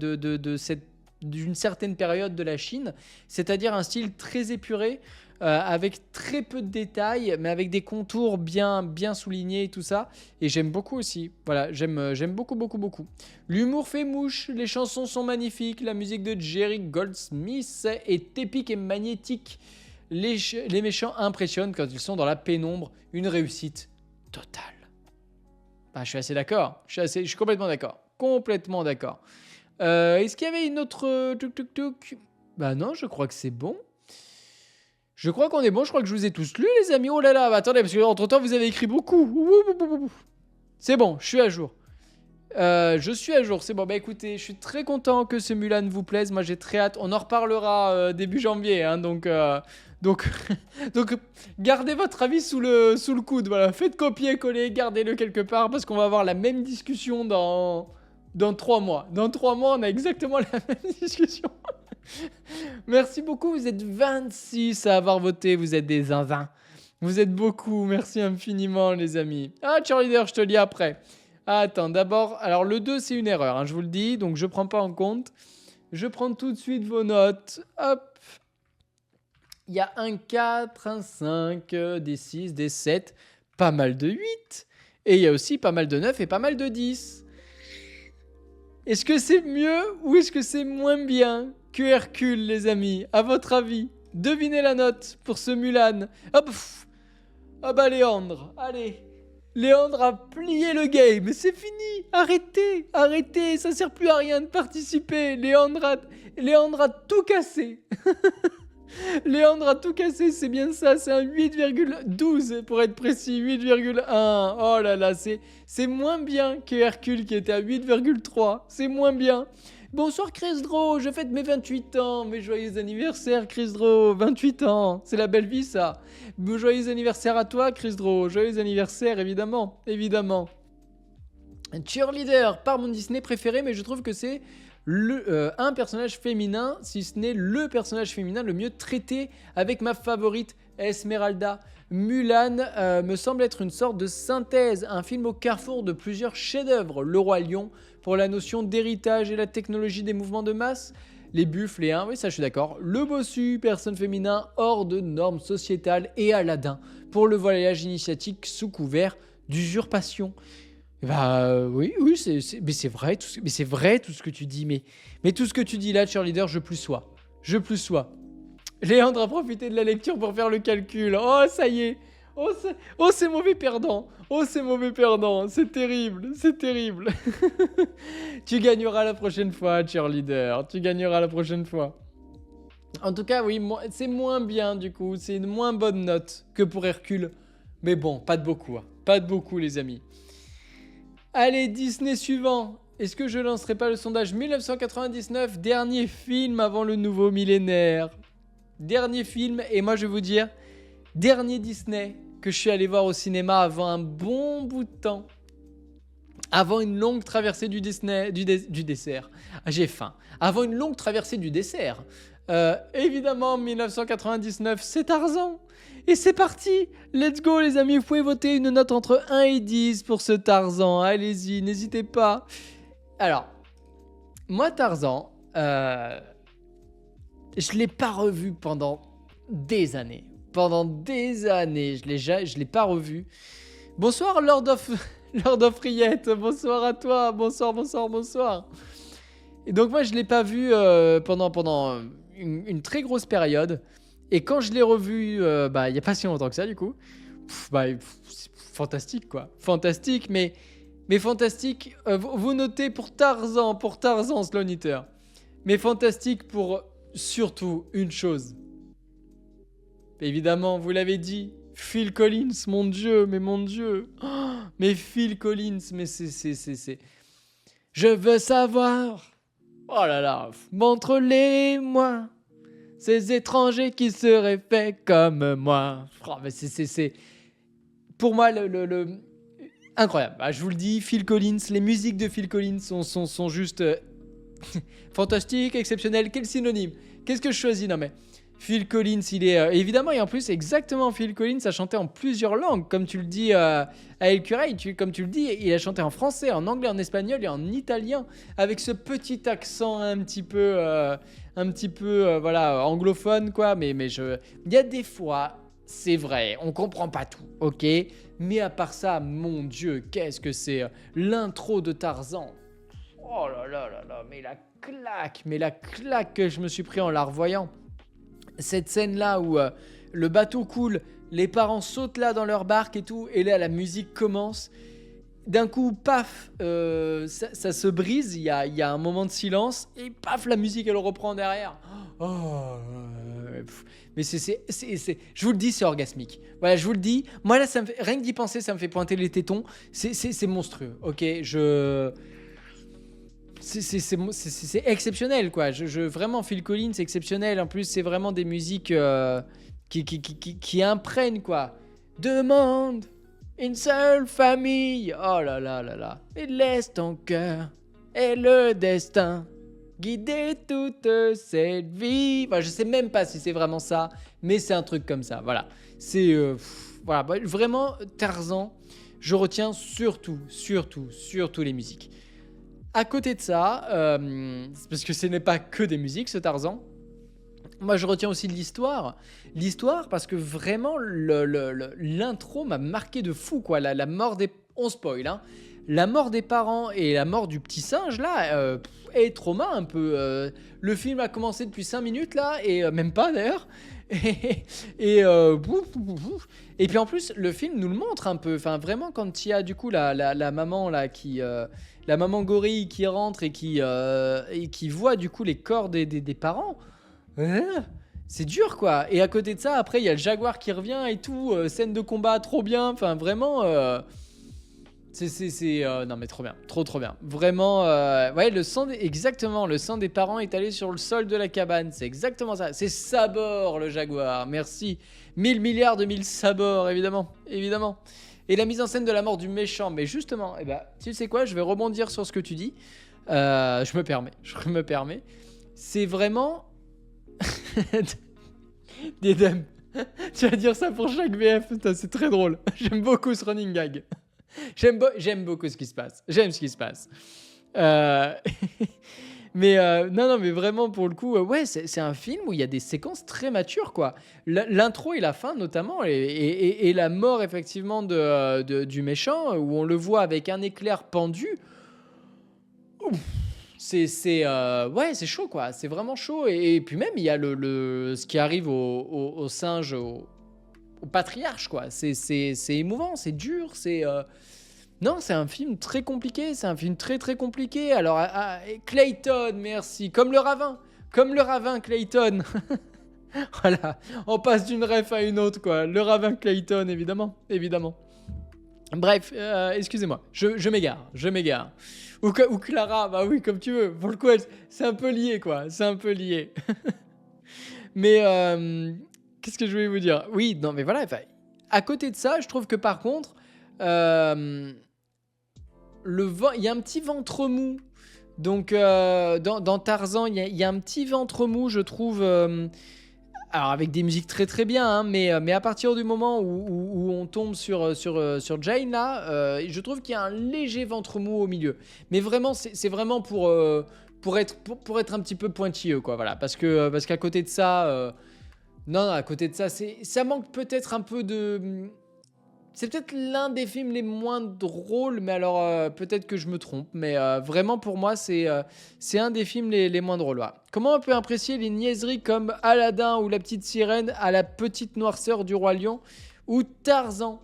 A: d'une certaine période de la Chine, c'est-à-dire un style très épuré, avec très peu de détails, mais avec des contours bien soulignés et tout ça. Et j'aime beaucoup aussi. Voilà, j'aime beaucoup. L'humour fait mouche, les chansons sont magnifiques, la musique de Jerry Goldsmith est épique et magnétique. Les méchants impressionnent quand ils sont dans la pénombre. Une réussite totale. Bah, je suis assez d'accord. Je suis complètement d'accord. Est-ce qu'il y avait une autre tuk? Bah non, je crois que c'est bon. Je crois qu'on est bon, je crois que je vous ai tous lus, les amis. Oh là là, bah attendez, parce qu'entre temps, vous avez écrit beaucoup. C'est bon, je suis à jour. C'est bon. Bah écoutez, je suis très content que ce Mulan vous plaise. Moi, j'ai très hâte. On en reparlera début janvier, hein, donc, gardez votre avis sous le coude. Voilà, faites copier-coller, gardez-le quelque part, parce qu'on va avoir la même discussion dans 3 mois. Dans 3 mois, on a exactement la même discussion. Merci beaucoup, vous êtes 26 à avoir voté, vous êtes des zinzins. Vous êtes beaucoup, merci infiniment les amis. Ah, cheerleader, je te lis après. Ah, attends, d'abord, alors le 2 c'est une erreur, hein, je vous le dis, donc je prends pas en compte. Je prends tout de suite vos notes. Hop. Il y a un 4, un 5, des 6, des 7, pas mal de 8. Et il y a aussi pas mal de 9 et pas mal de 10. Est-ce que c'est mieux ou est-ce que c'est moins bien que Hercule, les amis? À votre avis, devinez la note pour ce Mulan. Hop. Ah bah Léandre, allez. Léandre a plié le game, c'est fini. Arrêtez, ça sert plus à rien de participer. Léandre a tout cassé. Léandre a tout cassé, c'est bien ça, c'est un 8,12 pour être précis, 8,1. Oh là là, c'est moins bien que Hercule qui était à 8,3, c'est moins bien. Bonsoir Chris Draw, je fête mes 28 ans, mes joyeux anniversaires Chris Draw, 28 ans, c'est la belle vie ça. Joyeux anniversaire à toi Chris Draw, joyeux anniversaire évidemment. Cheerleader, pas mon Disney préféré, mais je trouve que c'est un personnage féminin, si ce n'est le personnage féminin le mieux traité, avec ma favorite Esmeralda. Mulan me semble être une sorte de synthèse, un film au carrefour de plusieurs chefs-d'œuvre. Le Roi Lion pour la notion d'héritage et la technologie des mouvements de masse. Les buffles et oui ça je suis d'accord. Le bossu, personne féminin hors de normes sociétales, et Aladdin pour le voyage initiatique sous couvert d'usurpation. Bah oui, mais c'est vrai tout ce que tu dis, mais tout ce que tu dis là, cheerleader, je plus sois. Léandre a profité de la lecture pour faire le calcul. Oh ça y est, c'est mauvais perdant. C'est terrible. Tu gagneras la prochaine fois, cheerleader. En tout cas, oui, c'est moins bien du coup, c'est une moins bonne note que pour Hercule. Mais bon, pas de beaucoup, les amis. Allez, Disney suivant. Est-ce que je lancerai pas le sondage 1999, dernier film avant le nouveau millénaire? Dernier film, et moi je vais vous dire, dernier Disney que je suis allé voir au cinéma avant un bon bout de temps. Avant une longue traversée du dessert. Ah, j'ai faim. Avant une longue traversée du dessert. Évidemment, 1999, c'est Tarzan. Et c'est parti. Let's go les amis, vous pouvez voter une note entre 1 et 10 pour ce Tarzan. Allez-y, n'hésitez pas. Alors, moi Tarzan, je l'ai pas revu pendant des années. Pendant des années, je l'ai pas revu. Bonsoir Lord of Riette, bonsoir à toi, bonsoir. Et donc moi je l'ai pas vu pendant une très grosse période. Et quand je l'ai revu, il y a pas si longtemps que ça du coup, c'est fantastique quoi. Fantastique, mais fantastique, vous notez pour Tarzan Sloan Eater. Mais fantastique pour surtout une chose. Évidemment, vous l'avez dit, Phil Collins, mon Dieu. Oh, mais Phil Collins, mais c'est... Je veux savoir, oh là là, montre-les-moi, ces étrangers qui seraient faits comme moi. Oh, mais c'est... Pour moi, le... incroyable. Je vous le dis, Phil Collins, les musiques de Phil Collins sont juste... fantastiques, exceptionnelles. Quel synonyme? Qu'est-ce que je choisis? Non mais... Phil Collins, il est évidemment, et en plus exactement, Phil Collins a chanté en plusieurs langues, comme tu le dis à El Curey, comme tu le dis, il a chanté en français, en anglais, en espagnol et en italien, avec ce petit accent un petit peu voilà, anglophone quoi, mais il y a des fois, c'est vrai, on comprend pas tout, ok, mais à part ça, mon Dieu, qu'est-ce que c'est l'intro de Tarzan. Oh là là là là, mais la claque que je me suis pris en la revoyant. Cette scène-là où le bateau coule, les parents sautent là dans leur barque et tout, et là la musique commence. D'un coup, paf, ça se brise, il y a un moment de silence, et paf, la musique elle reprend derrière. Oh, mais je vous le dis, c'est orgasmique. Voilà, je vous le dis. Moi là, rien que d'y penser, ça me fait pointer les tétons. C'est monstrueux, ok. C'est exceptionnel quoi. Vraiment Phil Collins c'est exceptionnel. En plus c'est vraiment des musiques qui imprègnent quoi. Demande une seule famille. Oh là là là là. Et laisse ton cœur et le destin guider toute cette vie. Je sais même pas si c'est vraiment ça, mais c'est un truc comme ça. Voilà. C'est voilà. Vraiment Tarzan. Je retiens surtout les musiques. À côté de ça, parce que ce n'est pas que des musiques, ce Tarzan, moi je retiens aussi de l'histoire. L'histoire parce que vraiment, l'intro m'a marqué de fou, quoi. La mort des... On spoil, hein. La mort des parents et la mort du petit singe, là, est trauma un peu. Le film a commencé depuis 5 minutes, là, et même pas d'ailleurs. Et puis en plus, le film nous le montre un peu. Enfin, vraiment, quand il y a du coup la maman, là, qui... la maman gorille qui rentre et qui voit du coup les corps des parents. C'est dur quoi. Et à côté de ça, après il y a le jaguar qui revient et tout. Scène de combat trop bien. Enfin vraiment. Non mais trop bien. Trop bien. Vraiment. Ouais, exactement. Le sang des parents est allé sur le sol de la cabane. C'est exactement ça. C'est Sabor le jaguar. Merci. 1000 milliards de 1000 sabords évidemment. Et la mise en scène de la mort du méchant. Mais justement, tu sais quoi, je vais rebondir sur ce que tu dis. Je me permets. C'est vraiment... Des dames. Tu vas dire ça pour chaque VF. Putain, c'est très drôle. J'aime beaucoup ce running gag. J'aime beaucoup ce qui se passe. J'aime ce qui se passe. Mais non, mais vraiment pour le coup, ouais, c'est un film où il y a des séquences très matures, quoi. L'intro et la fin notamment, et la mort effectivement du méchant, où on le voit avec un éclair pendu. Ouf, ouais, c'est chaud, quoi. C'est vraiment chaud. Et puis même, il y a ce qui arrive au singe, au patriarche, quoi. C'est émouvant, c'est dur, c'est... Non, c'est un film très compliqué, c'est un film très très compliqué. Alors, Clayton, merci. Comme le ravin Clayton. Voilà, on passe d'une ref à une autre, quoi. Le ravin Clayton, évidemment. Bref, excusez-moi, je m'égare. Ou Clara, bah oui, comme tu veux. Pour le coup, c'est un peu lié, quoi. Mais qu'est-ce que je voulais vous dire? Oui, non, mais voilà. À côté de ça, je trouve que par contre, euh, il y a un petit ventre mou. Donc, dans Tarzan, il y a un petit ventre mou, je trouve. Alors, avec des musiques très très bien, hein, mais à partir du moment où on tombe sur Jane, là, je trouve qu'il y a un léger ventre mou au milieu. Mais vraiment, c'est vraiment pour être un petit peu pointilleux, quoi. Voilà. Parce qu'à côté de ça. Non, à côté de ça, ça manque peut-être un peu de. C'est peut-être l'un des films les moins drôles, mais alors peut-être que je me trompe. Mais vraiment, pour moi, c'est un des films les moins drôles. Voilà. Comment on peut apprécier les niaiseries comme Aladdin ou La Petite Sirène à la petite noirceur du Roi Lion ou Tarzan?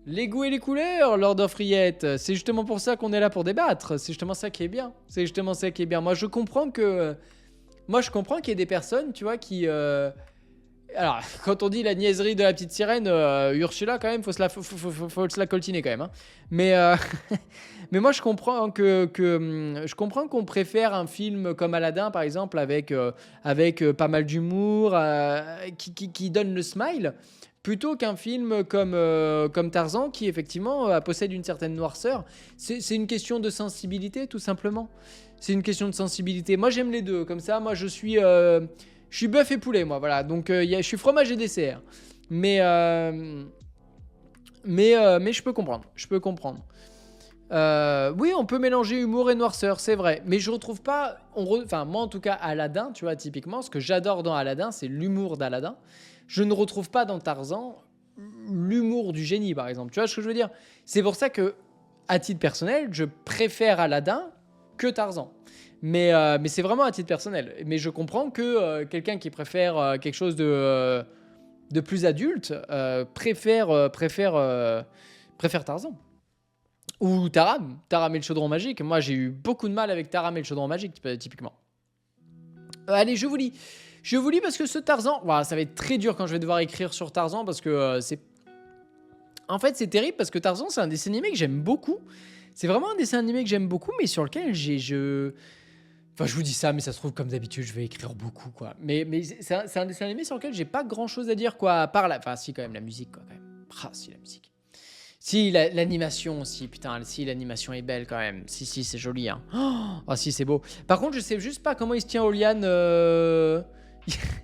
A: Les goûts et les couleurs, Lord of Riette. C'est justement pour ça qu'on est là pour débattre. C'est justement ça qui est bien. C'est justement ça qui est bien. Moi, je comprends qu'il y ait des personnes, tu vois, qui. Alors, quand on dit la niaiserie de La Petite Sirène, Ursula, quand même, faut se la coltiner quand même, hein. Mais, mais moi, je comprends je comprends qu'on préfère un film comme Aladdin, par exemple, avec pas mal d'humour, qui donne le smile, plutôt qu'un film comme Tarzan, qui effectivement possède une certaine noirceur. C'est une question de sensibilité, tout simplement. C'est une question de sensibilité. Moi, j'aime les deux. Comme ça, moi, je suis bœuf et poulet, moi, voilà. Donc, je suis fromage et dessert. Mais, mais je peux comprendre. Je peux comprendre. Oui, on peut mélanger humour et noirceur, c'est vrai. Mais je retrouve pas. Enfin, moi, en tout cas, Aladdin, tu vois, typiquement, ce que j'adore dans Aladdin, c'est l'humour d'Aladdin. Je ne retrouve pas dans Tarzan l'humour du génie, par exemple. Tu vois ce que je veux dire? C'est pour ça que, à titre personnel, je préfère Aladdin que Tarzan. Mais c'est vraiment à titre personnel. Mais je comprends que quelqu'un qui préfère quelque chose de plus adulte préfère Tarzan. Ou Taram et le chaudron magique. Moi, j'ai eu beaucoup de mal avec Taram et le chaudron magique, typiquement. Allez, je vous lis. Je vous lis parce que ce Tarzan... Voilà, ça va être très dur quand je vais devoir écrire sur Tarzan parce que c'est... En fait, c'est terrible parce que Tarzan, c'est un dessin animé que j'aime beaucoup. C'est vraiment un dessin animé que j'aime beaucoup, mais sur lequel Enfin, je vous dis ça, mais ça se trouve, comme d'habitude, je vais écrire beaucoup, quoi. Mais c'est un dessin animé sur lequel j'ai pas grand-chose à dire, quoi, à part Enfin, si, quand même, la musique, quoi, quand même. Ah, si, la musique. Si, l'animation aussi, putain, si, l'animation est belle, quand même. Si, c'est joli, hein. Oh, si, c'est beau. Par contre, je sais juste pas comment il se tient aux lianes...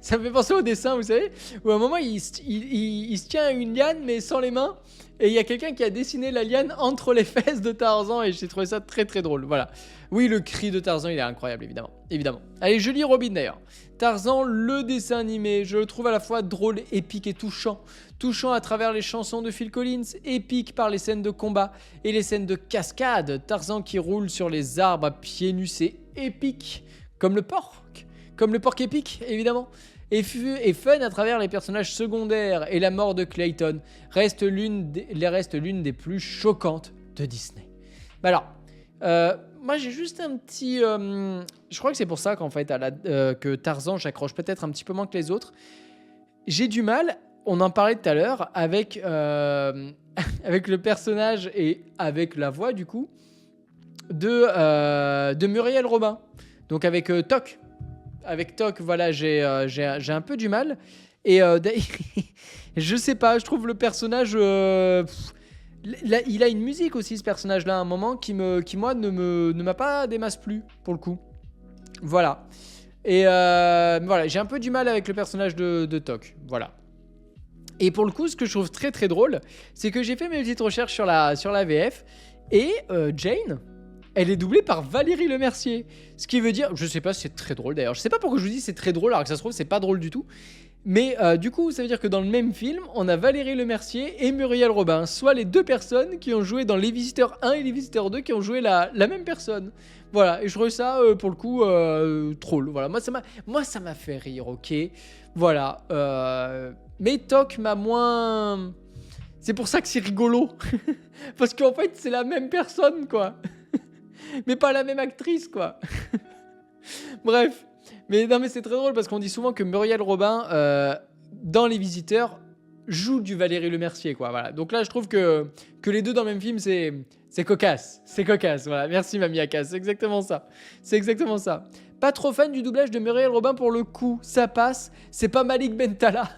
A: Ça me fait penser au dessin, vous savez, où à un moment, il se tient à une liane, mais sans les mains. Et il y a quelqu'un qui a dessiné la liane entre les fesses de Tarzan et j'ai trouvé ça très très drôle. Voilà. Oui, le cri de Tarzan, il est incroyable, évidemment. Évidemment. Allez, je lis Robin d'ailleurs. Tarzan, le dessin animé, je le trouve à la fois drôle, épique et touchant. Touchant à travers les chansons de Phil Collins, épique par les scènes de combat et les scènes de cascade. Tarzan qui roule sur les arbres à pieds nus, c'est épique. Comme le porc. Comme le porc épique, évidemment. Et fun à travers les personnages secondaires et la mort de Clayton reste l'une des plus choquantes de Disney. Bah alors, moi j'ai juste un petit... je crois que c'est pour ça qu'en fait, que Tarzan, j'accroche peut-être un petit peu moins que les autres. J'ai du mal, on en parlait tout à l'heure, avec le personnage et avec la voix du coup, de Muriel Robin. Donc avec Toc. Avec Toc, voilà, j'ai un peu du mal. Et je sais pas, je trouve le personnage... il a une musique aussi, ce personnage-là, à un moment, qui moi, ne m'a pas des masses plu, pour le coup. Voilà. Et voilà, j'ai un peu du mal avec le personnage de Toc. Voilà. Et pour le coup, ce que je trouve très très drôle, c'est que j'ai fait mes petites recherches sur la VF. Et Jane... elle est doublée par Valérie Lemercier. Ce qui veut dire, je sais pas si c'est très drôle d'ailleurs. Je sais pas pourquoi je vous dis c'est très drôle alors que ça se trouve c'est pas drôle du tout. Mais du coup, ça veut dire que dans le même film, on a Valérie Lemercier et Muriel Robin, soit les deux personnes qui ont joué dans Les Visiteurs 1 et Les Visiteurs 2 qui ont joué la même personne. Voilà, et je trouvais ça pour le coup drôle. Voilà, moi ça m'a fait rire, ok. Voilà, mais Toc m'a moins. C'est pour ça que c'est rigolo, parce qu'en fait c'est la même personne quoi. Mais pas la même actrice, quoi. Bref. Mais non, mais c'est très drôle parce qu'on dit souvent que Muriel Robin, dans Les Visiteurs, joue du Valérie Lemercier, quoi. Voilà. Donc là, je trouve que les deux dans le même film, c'est cocasse. C'est cocasse, voilà. Merci, Mamie Akas. C'est exactement ça. C'est exactement ça. Pas trop fan du doublage de Muriel Robin pour le coup. Ça passe. C'est pas Malik Bentala.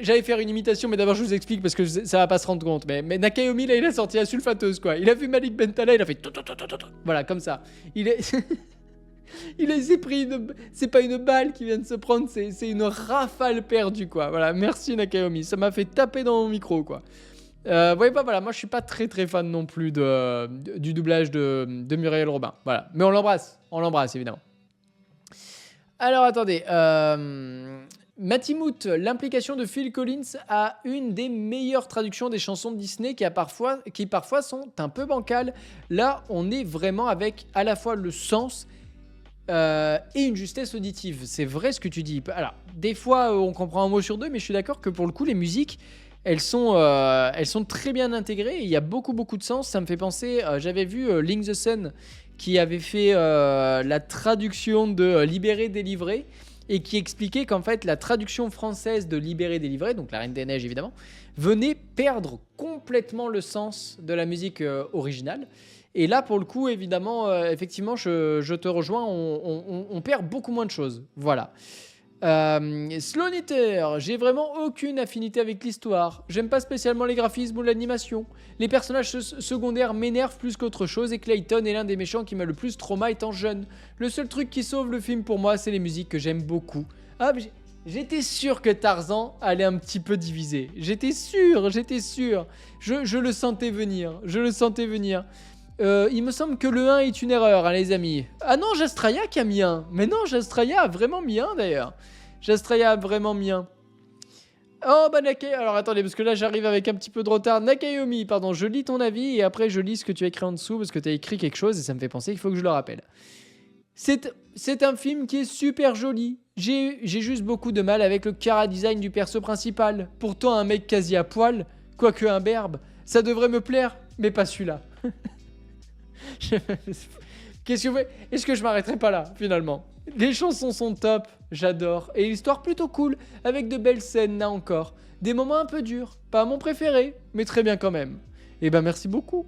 A: J'allais faire une imitation, mais d'abord je vous explique parce que ça va pas se rendre compte. Mais Nakayomi, là, il a sorti la sulfateuse, quoi. Il a vu Malik Bentala, il a fait... Voilà, comme ça. Il est... s'est pris une... C'est pas une balle qui vient de se prendre, c'est une rafale perdue, quoi. Voilà, merci Nakayomi. Ça m'a fait taper dans mon micro, quoi. Voyez pas, voilà, moi je suis pas très très fan non plus du doublage de Muriel Robin. Voilà, mais on l'embrasse évidemment. Alors attendez, Matimout, l'implication de Phil Collins a une des meilleures traductions des chansons de Disney qui parfois sont un peu bancales. Là, on est vraiment avec à la fois le sens et une justesse auditive. C'est vrai ce que tu dis. Alors, des fois, on comprend un mot sur deux, mais je suis d'accord que pour le coup, les musiques, elles sont très bien intégrées. Il y a beaucoup de sens. Ça me fait penser, j'avais vu Link the Sun qui avait fait la traduction de Libéré, délivré et qui expliquait qu'en fait la traduction française de Libéré, délivré, donc la Reine des Neiges évidemment, venait perdre complètement le sens de la musique originale. Et là, pour le coup, évidemment, effectivement, je te rejoins, on perd beaucoup moins de choses. Voilà. Slow-Knitter, j'ai vraiment aucune affinité avec l'histoire. J'aime pas spécialement les graphismes ou l'animation. Les personnages secondaires m'énervent plus qu'autre chose et Clayton est l'un des méchants qui m'a le plus trauma étant jeune. Le seul truc qui sauve le film pour moi, c'est les musiques que j'aime beaucoup. Ah, mais j'étais sûr que Tarzan allait un petit peu diviser. J'étais sûr. Je le sentais venir. Il me semble que le 1 est une erreur, hein, les amis. Ah non, Jastraya qui a mis 1. Mais non, Jastraya a vraiment mis 1 d'ailleurs. Jastraya a vraiment mis 1. Oh bah Nakayomi, alors attendez, parce que là j'arrive avec un petit peu de retard. Nakayomi, pardon, je lis ton avis et après je lis ce que tu as écrit en dessous parce que tu as écrit quelque chose et ça me fait penser qu'il faut que je le rappelle. C'est un film qui est super joli. J'ai juste beaucoup de mal avec le chara-design du perso principal. Pourtant un mec quasi à poil, quoique imberbe, ça devrait me plaire, mais pas celui-là. Qu'est-ce que vous faites ? Est-ce que je m'arrêterai pas là finalement ? Les chansons sont top, j'adore. Et l'histoire plutôt cool, avec de belles scènes là encore. Des moments un peu durs, pas mon préféré, mais très bien quand même. Et ben merci beaucoup.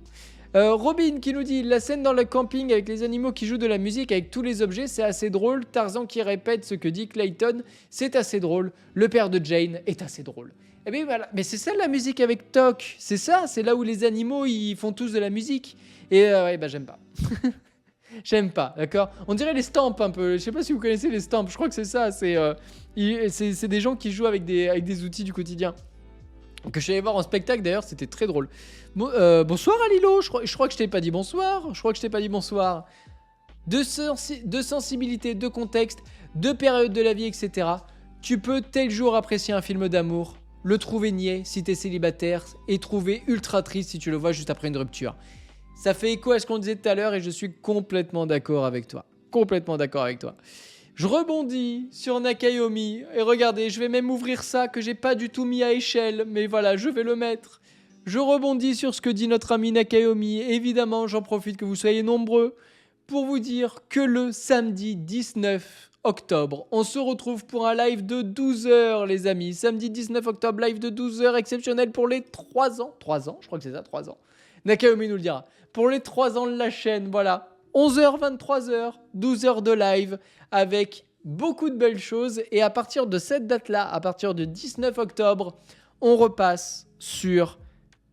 A: Robin qui nous dit, la scène dans le camping avec les animaux qui jouent de la musique avec tous les objets, c'est assez drôle. Tarzan qui répète ce que dit Clayton, c'est assez drôle. Le père de Jane est assez drôle. Et bien voilà, mais c'est ça la musique avec Toc, c'est ça, c'est là où les animaux ils font tous de la musique. Et ouais, bah j'aime pas. J'aime pas, d'accord ? On dirait les stamps un peu. Je sais pas si vous connaissez les stamps. Je crois que c'est ça. C'est des gens qui jouent avec des outils du quotidien. Que je suis allé voir en spectacle d'ailleurs, c'était très drôle. Bonsoir Alilo, je crois que je t'ai pas dit bonsoir. De sensibilité, de contexte, de période de la vie, etc. Tu peux tel jour apprécier un film d'amour, le trouver niais si t'es célibataire et trouver ultra triste si tu le vois juste après une rupture. Ça fait écho à ce qu'on disait tout à l'heure et je suis complètement d'accord avec toi. Je rebondis sur Nakayomi et regardez, je vais même ouvrir ça que j'ai pas du tout mis à échelle, mais voilà, je vais le mettre. Je rebondis sur ce que dit notre ami Nakayomi. Évidemment, j'en profite que vous soyez nombreux pour vous dire que le samedi 19 octobre, on se retrouve pour un live de 12 heures, les amis. Samedi 19 octobre, live de 12 heures, exceptionnel pour les 3 ans. 3 ans, je crois que c'est ça, 3 ans. Nakayomi nous le dira. Pour les 3 ans de la chaîne, voilà. 11h, 23h, 12 heures de live avec beaucoup de belles choses. Et à partir de cette date-là, à partir du 19 octobre, on repasse sur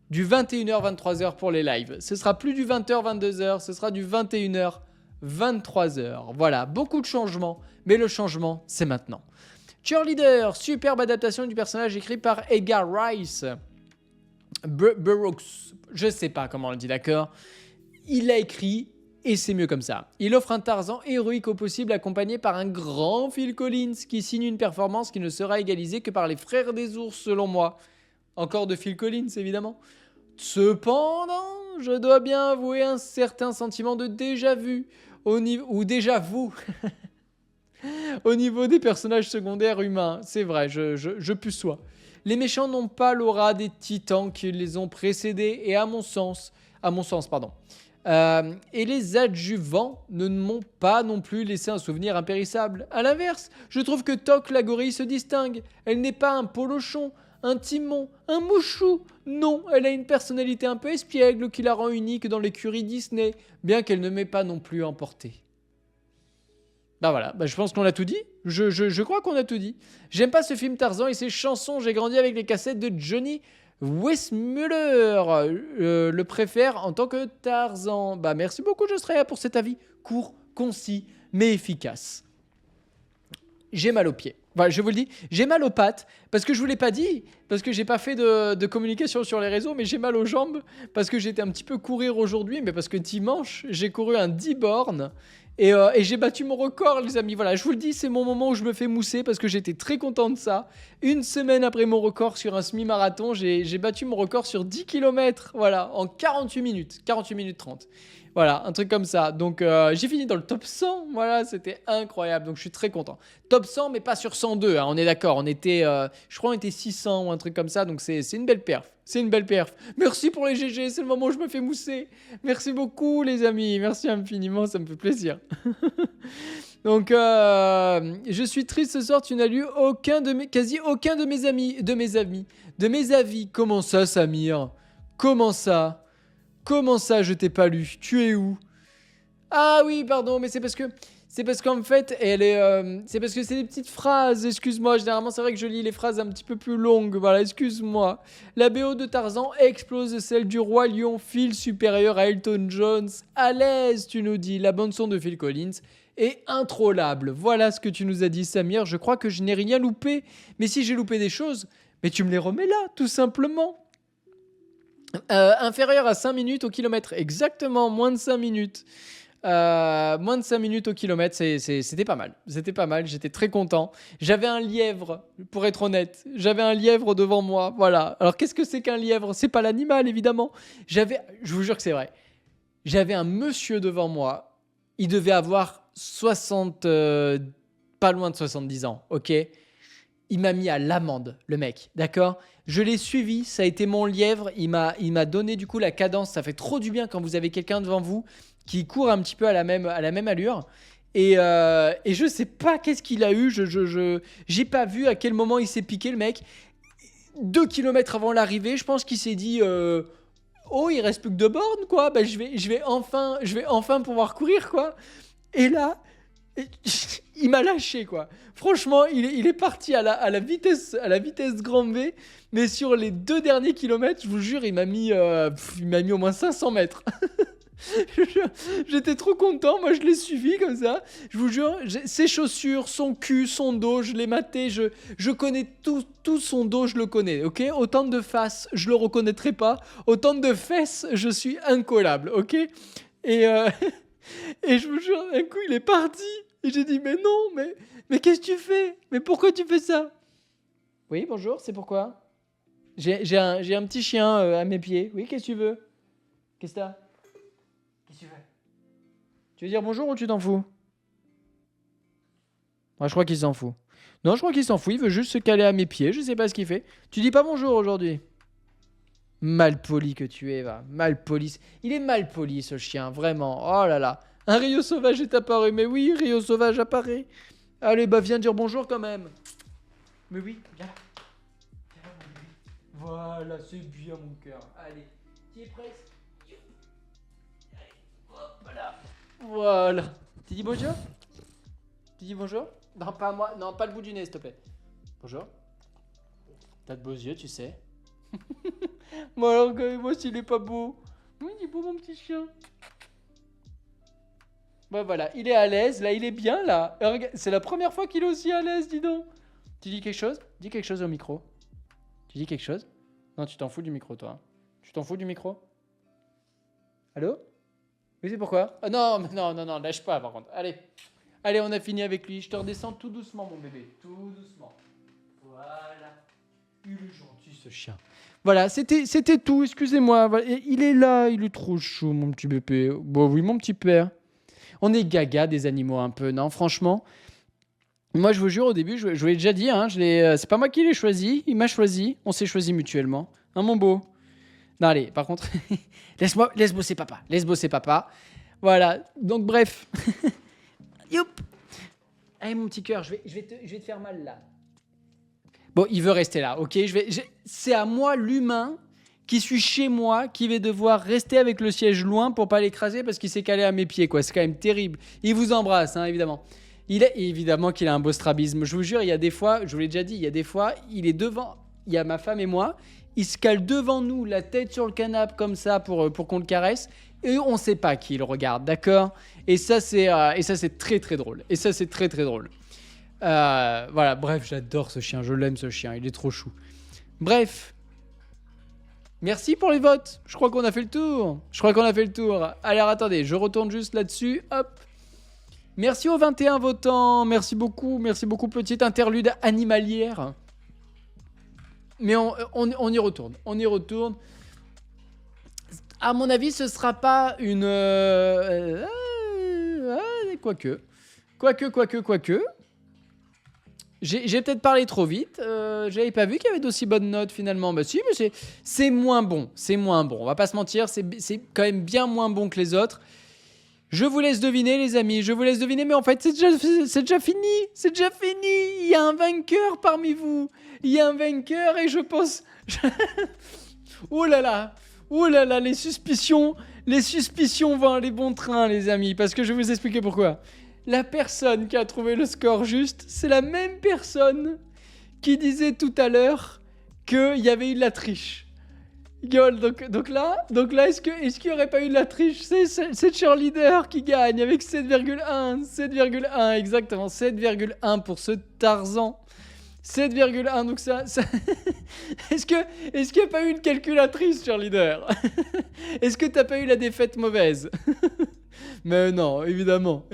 A: du 21h, 23h pour les lives. Ce sera plus du 20h, 22h, ce sera du 21h, 23h. Voilà, beaucoup de changements, mais le changement, c'est maintenant. Cheerleader, superbe adaptation du personnage écrit par Edgar Rice. Burroughs, je sais pas comment on le dit, d'accord. Il l'a écrit et c'est mieux comme ça. Il offre un Tarzan héroïque au possible accompagné par un grand Phil Collins qui signe une performance qui ne sera égalisée que par les frères des ours selon moi. Encore de Phil Collins évidemment. Cependant, je dois bien avouer un certain sentiment de déjà-vu ou déjà-vu au niveau des personnages secondaires humains. C'est vrai, je puceois. Les méchants n'ont pas l'aura des titans qui les ont précédés et à mon sens, Et les adjuvants ne m'ont pas non plus laissé un souvenir impérissable. À l'inverse, je trouve que Toc la gorille se distingue. Elle n'est pas un polochon, un timon, un mouchou. Non, elle a une personnalité un peu espiègle qui la rend unique dans l'écurie Disney, bien qu'elle ne m'ait pas non plus emporté. Bah voilà, je pense qu'on a tout dit. Je crois qu'on a tout dit. J'aime pas ce film Tarzan et ses chansons. J'ai grandi avec les cassettes de Johnny Weissmuller. Le préfère en tant que Tarzan. Bah merci beaucoup Jostrea pour cet avis court, concis, mais efficace. J'ai mal aux pieds. Voilà, je vous le dis, j'ai mal aux pattes parce que je vous l'ai pas dit, parce que j'ai pas fait de communication sur les réseaux, mais j'ai mal aux jambes parce que j'étais un petit peu courir aujourd'hui, mais parce que dimanche j'ai couru un 10 bornes et j'ai battu mon record, les amis. Voilà, je vous le dis, c'est mon moment où je me fais mousser parce que j'étais très content de ça. Une semaine après mon record sur un semi-marathon, j'ai battu mon record sur 10 km, voilà, en 48 minutes 30. Voilà, un truc comme ça. Donc, j'ai fini dans le top 100. Voilà, c'était incroyable. Donc, je suis très content. Top 100, mais pas sur 102. Hein, on est d'accord. On était, je crois, on était 600 ou un truc comme ça. Donc, c'est une belle perf. C'est une belle perf. Merci pour les GG. C'est le moment où je me fais mousser. Merci beaucoup, les amis. Merci infiniment. Ça me fait plaisir. Donc, je suis triste ce soir. Tu n'as lu quasi aucun de mes avis. Comment ça, Samir? Comment ça? Comment ça, je t'ai pas lu? Tu es où? Ah oui, pardon, mais c'est parce qu'en fait, c'est parce que c'est des petites phrases. Excuse-moi, généralement, c'est vrai que je lis les phrases un petit peu plus longues. Voilà, excuse-moi. La BO de Tarzan explose celle du Roi Lion, fil supérieur à Elton John. À l'aise, tu nous dis. La bande-son de Phil Collins est introllable. Voilà ce que tu nous as dit, Samir. Je crois que je n'ai rien loupé. Mais si j'ai loupé des choses, mais tu me les remets là, tout simplement. Inférieur à 5 minutes au kilomètre. Exactement, moins de 5 minutes. Moins de 5 minutes au kilomètre, c'était pas mal. C'était pas mal, j'étais très content. J'avais un lièvre, pour être honnête. J'avais un lièvre devant moi, voilà. Alors qu'est-ce que c'est qu'un lièvre? C'est pas l'animal, évidemment. Je vous jure que c'est vrai. J'avais un monsieur devant moi. Il devait avoir 60... pas loin de 70 ans, ok? Il m'a mis à l'amende, le mec, d'accord? Je l'ai suivi, ça a été mon lièvre. Il m'a donné du coup la cadence. Ça fait trop du bien quand vous avez quelqu'un devant vous qui court un petit peu à la même allure. Et je sais pas qu'est-ce qu'il a eu. J'ai pas vu à quel moment il s'est piqué, le mec. 2 kilomètres avant l'arrivée, je pense qu'il s'est dit oh, il reste plus que 2 bornes, quoi. Bah, je vais enfin pouvoir courir, quoi. Et là, il m'a lâché, quoi. Franchement, il est parti à la vitesse grand V, mais sur les 2 derniers kilomètres, je vous jure, il m'a mis au moins 500 mètres. J'étais trop content, moi je l'ai suivi comme ça. Je vous jure, ses chaussures, son cul, son dos, je l'ai maté, je connais tout son dos, je le connais, ok? Autant de faces, je le reconnaîtrai pas. Autant de fesses, je suis incollable, ok? Et et je vous jure, un coup il est parti. Et j'ai dit, mais non, mais qu'est-ce que tu fais? Mais pourquoi tu fais ça? Oui, bonjour, c'est pourquoi? J'ai un petit chien à mes pieds. Oui, qu'est-ce que tu veux? Qu'est-ce que t'as? Qu'est-ce que tu veux? Tu veux dire bonjour ou tu t'en fous? Moi, je crois qu'il s'en fout. Non, je crois qu'il s'en fout, il veut juste se caler à mes pieds, je sais pas ce qu'il fait. Tu dis pas bonjour aujourd'hui? Malpoli que tu es, va. Malpoli. Il est malpoli, ce chien, vraiment. Oh là là. Un Rio sauvage est apparu. Mais oui, Rio sauvage apparaît. Allez, bah viens dire bonjour quand même. Mais oui, viens là. Viens là, mon bébé. Voilà, c'est bien, mon cœur. Allez, tu es prêt? Allez, hop là. Voilà. Tu dis bonjour? Tu dis bonjour? Non, pas moi. Non, pas le bout du nez, s'il te plaît. Bonjour. T'as de beaux yeux, tu sais. Bon alors, regardez-moi s'il est pas beau. Oui, il est beau, mon petit chien. Bon, voilà, il est à l'aise. Là, il est bien, là. C'est la première fois qu'il est aussi à l'aise, dis donc. Tu dis quelque chose? Dis quelque chose au micro. Tu dis quelque chose? Non, tu t'en fous du micro, toi. Tu t'en fous du micro? Allô? Oui, c'est pourquoi? Ah non, non, lâche pas, par contre. Allez, on a fini avec lui. Je te redescends tout doucement, mon bébé. Tout doucement. Voilà. Il est gentil, ce chien. Voilà, c'était tout, excusez-moi. Il est là, il est trop chou, mon petit bébé. Bon, oui, mon petit père. On est gaga des animaux un peu, non? Franchement, moi, je vous jure, au début, je vous l'ai déjà dit, hein, c'est pas moi qui l'ai choisi, il m'a choisi, on s'est choisi mutuellement. Hein, mon beau? Non, allez, par contre, laisse bosser papa. Laisse bosser papa. Voilà, donc bref. Youp. Allez, mon petit cœur, je vais te faire mal là. Bon, il veut rester là, ok. C'est à moi, l'humain, qui suis chez moi, qui vais devoir rester avec le siège loin pour pas l'écraser parce qu'il s'est calé à mes pieds, quoi. C'est quand même terrible. Il vous embrasse, hein, évidemment. Évidemment qu'il a un beau strabisme. Je vous jure, il y a des fois, je vous l'ai déjà dit, il y a des fois, il est devant, il y a ma femme et moi, il se cale devant nous, la tête sur le canapé comme ça pour qu'on le caresse, et on sait pas qui le regarde, d'accord ? Et ça, c'est très très drôle. Voilà, bref, j'adore ce chien, je l'aime ce chien, il est trop chou. Bref, merci pour les votes. Je crois qu'on a fait le tour. Alors attendez, je retourne juste là-dessus. Hop. Merci aux 21 votants. Merci beaucoup, petite interlude animalière. Mais on y retourne. À mon avis, ce sera pas une... Quoique. J'ai peut-être parlé trop vite. J'avais pas vu qu'il y avait d'aussi bonnes notes finalement. Bah si, mais c'est moins bon. On va pas se mentir, c'est quand même bien moins bon que les autres. Je vous laisse deviner, les amis. Mais en fait, c'est déjà fini. Il y a un vainqueur parmi vous. Et je pense... Oh là là, les suspicions vont aller bon train, les amis. Parce que je vais vous expliquer pourquoi. La personne qui a trouvé le score juste, c'est la même personne qui disait tout à l'heure qu'il y avait eu de la triche. Donc là, est-ce qu'il n'y aurait pas eu de la triche ? C'est Cheerleader qui gagne avec 7,1, exactement, 7,1 pour ce Tarzan. 7,1, donc ça... Est-ce qu'il n'y a pas eu une calculatrice, Cheerleader ? Est-ce que t'as pas eu la défaite mauvaise ? Mais non, évidemment.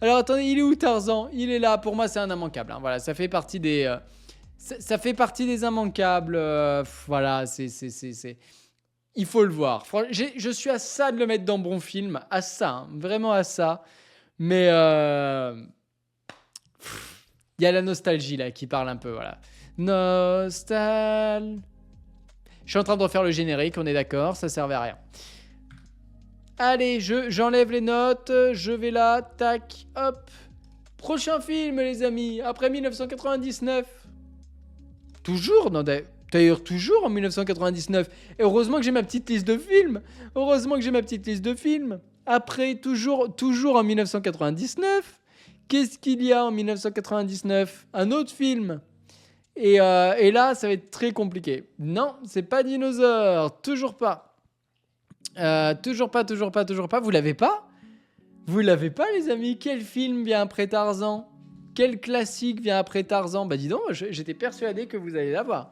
A: Alors attendez, il est où Tarzan ? Il est là, pour moi c'est un immanquable. Hein. Voilà, ça fait partie des... Ça fait partie des immanquables. Voilà, c'est... Il faut le voir. Je suis à ça de le mettre dans bon film. À ça, hein, vraiment à ça. Mais... Il y a la nostalgie là qui parle un peu, voilà. Je suis en train de refaire le générique, on est d'accord, ça servait à rien. Allez, j'enlève les notes, je vais là, tac, hop. Prochain film, les amis, après 1999. Toujours, non, d'ailleurs, toujours en 1999. Et heureusement que j'ai ma petite liste de films. Après, toujours en 1999. Qu'est-ce qu'il y a en 1999 ? Un autre film. Et là, ça va être très compliqué. Non, c'est pas Dinosaure. Toujours pas. Toujours pas. Vous l'avez pas ? Les amis ? Quel film vient après Tarzan ? Quel classique vient après Tarzan ? Bah dis donc, j'étais persuadé que vous allez l'avoir.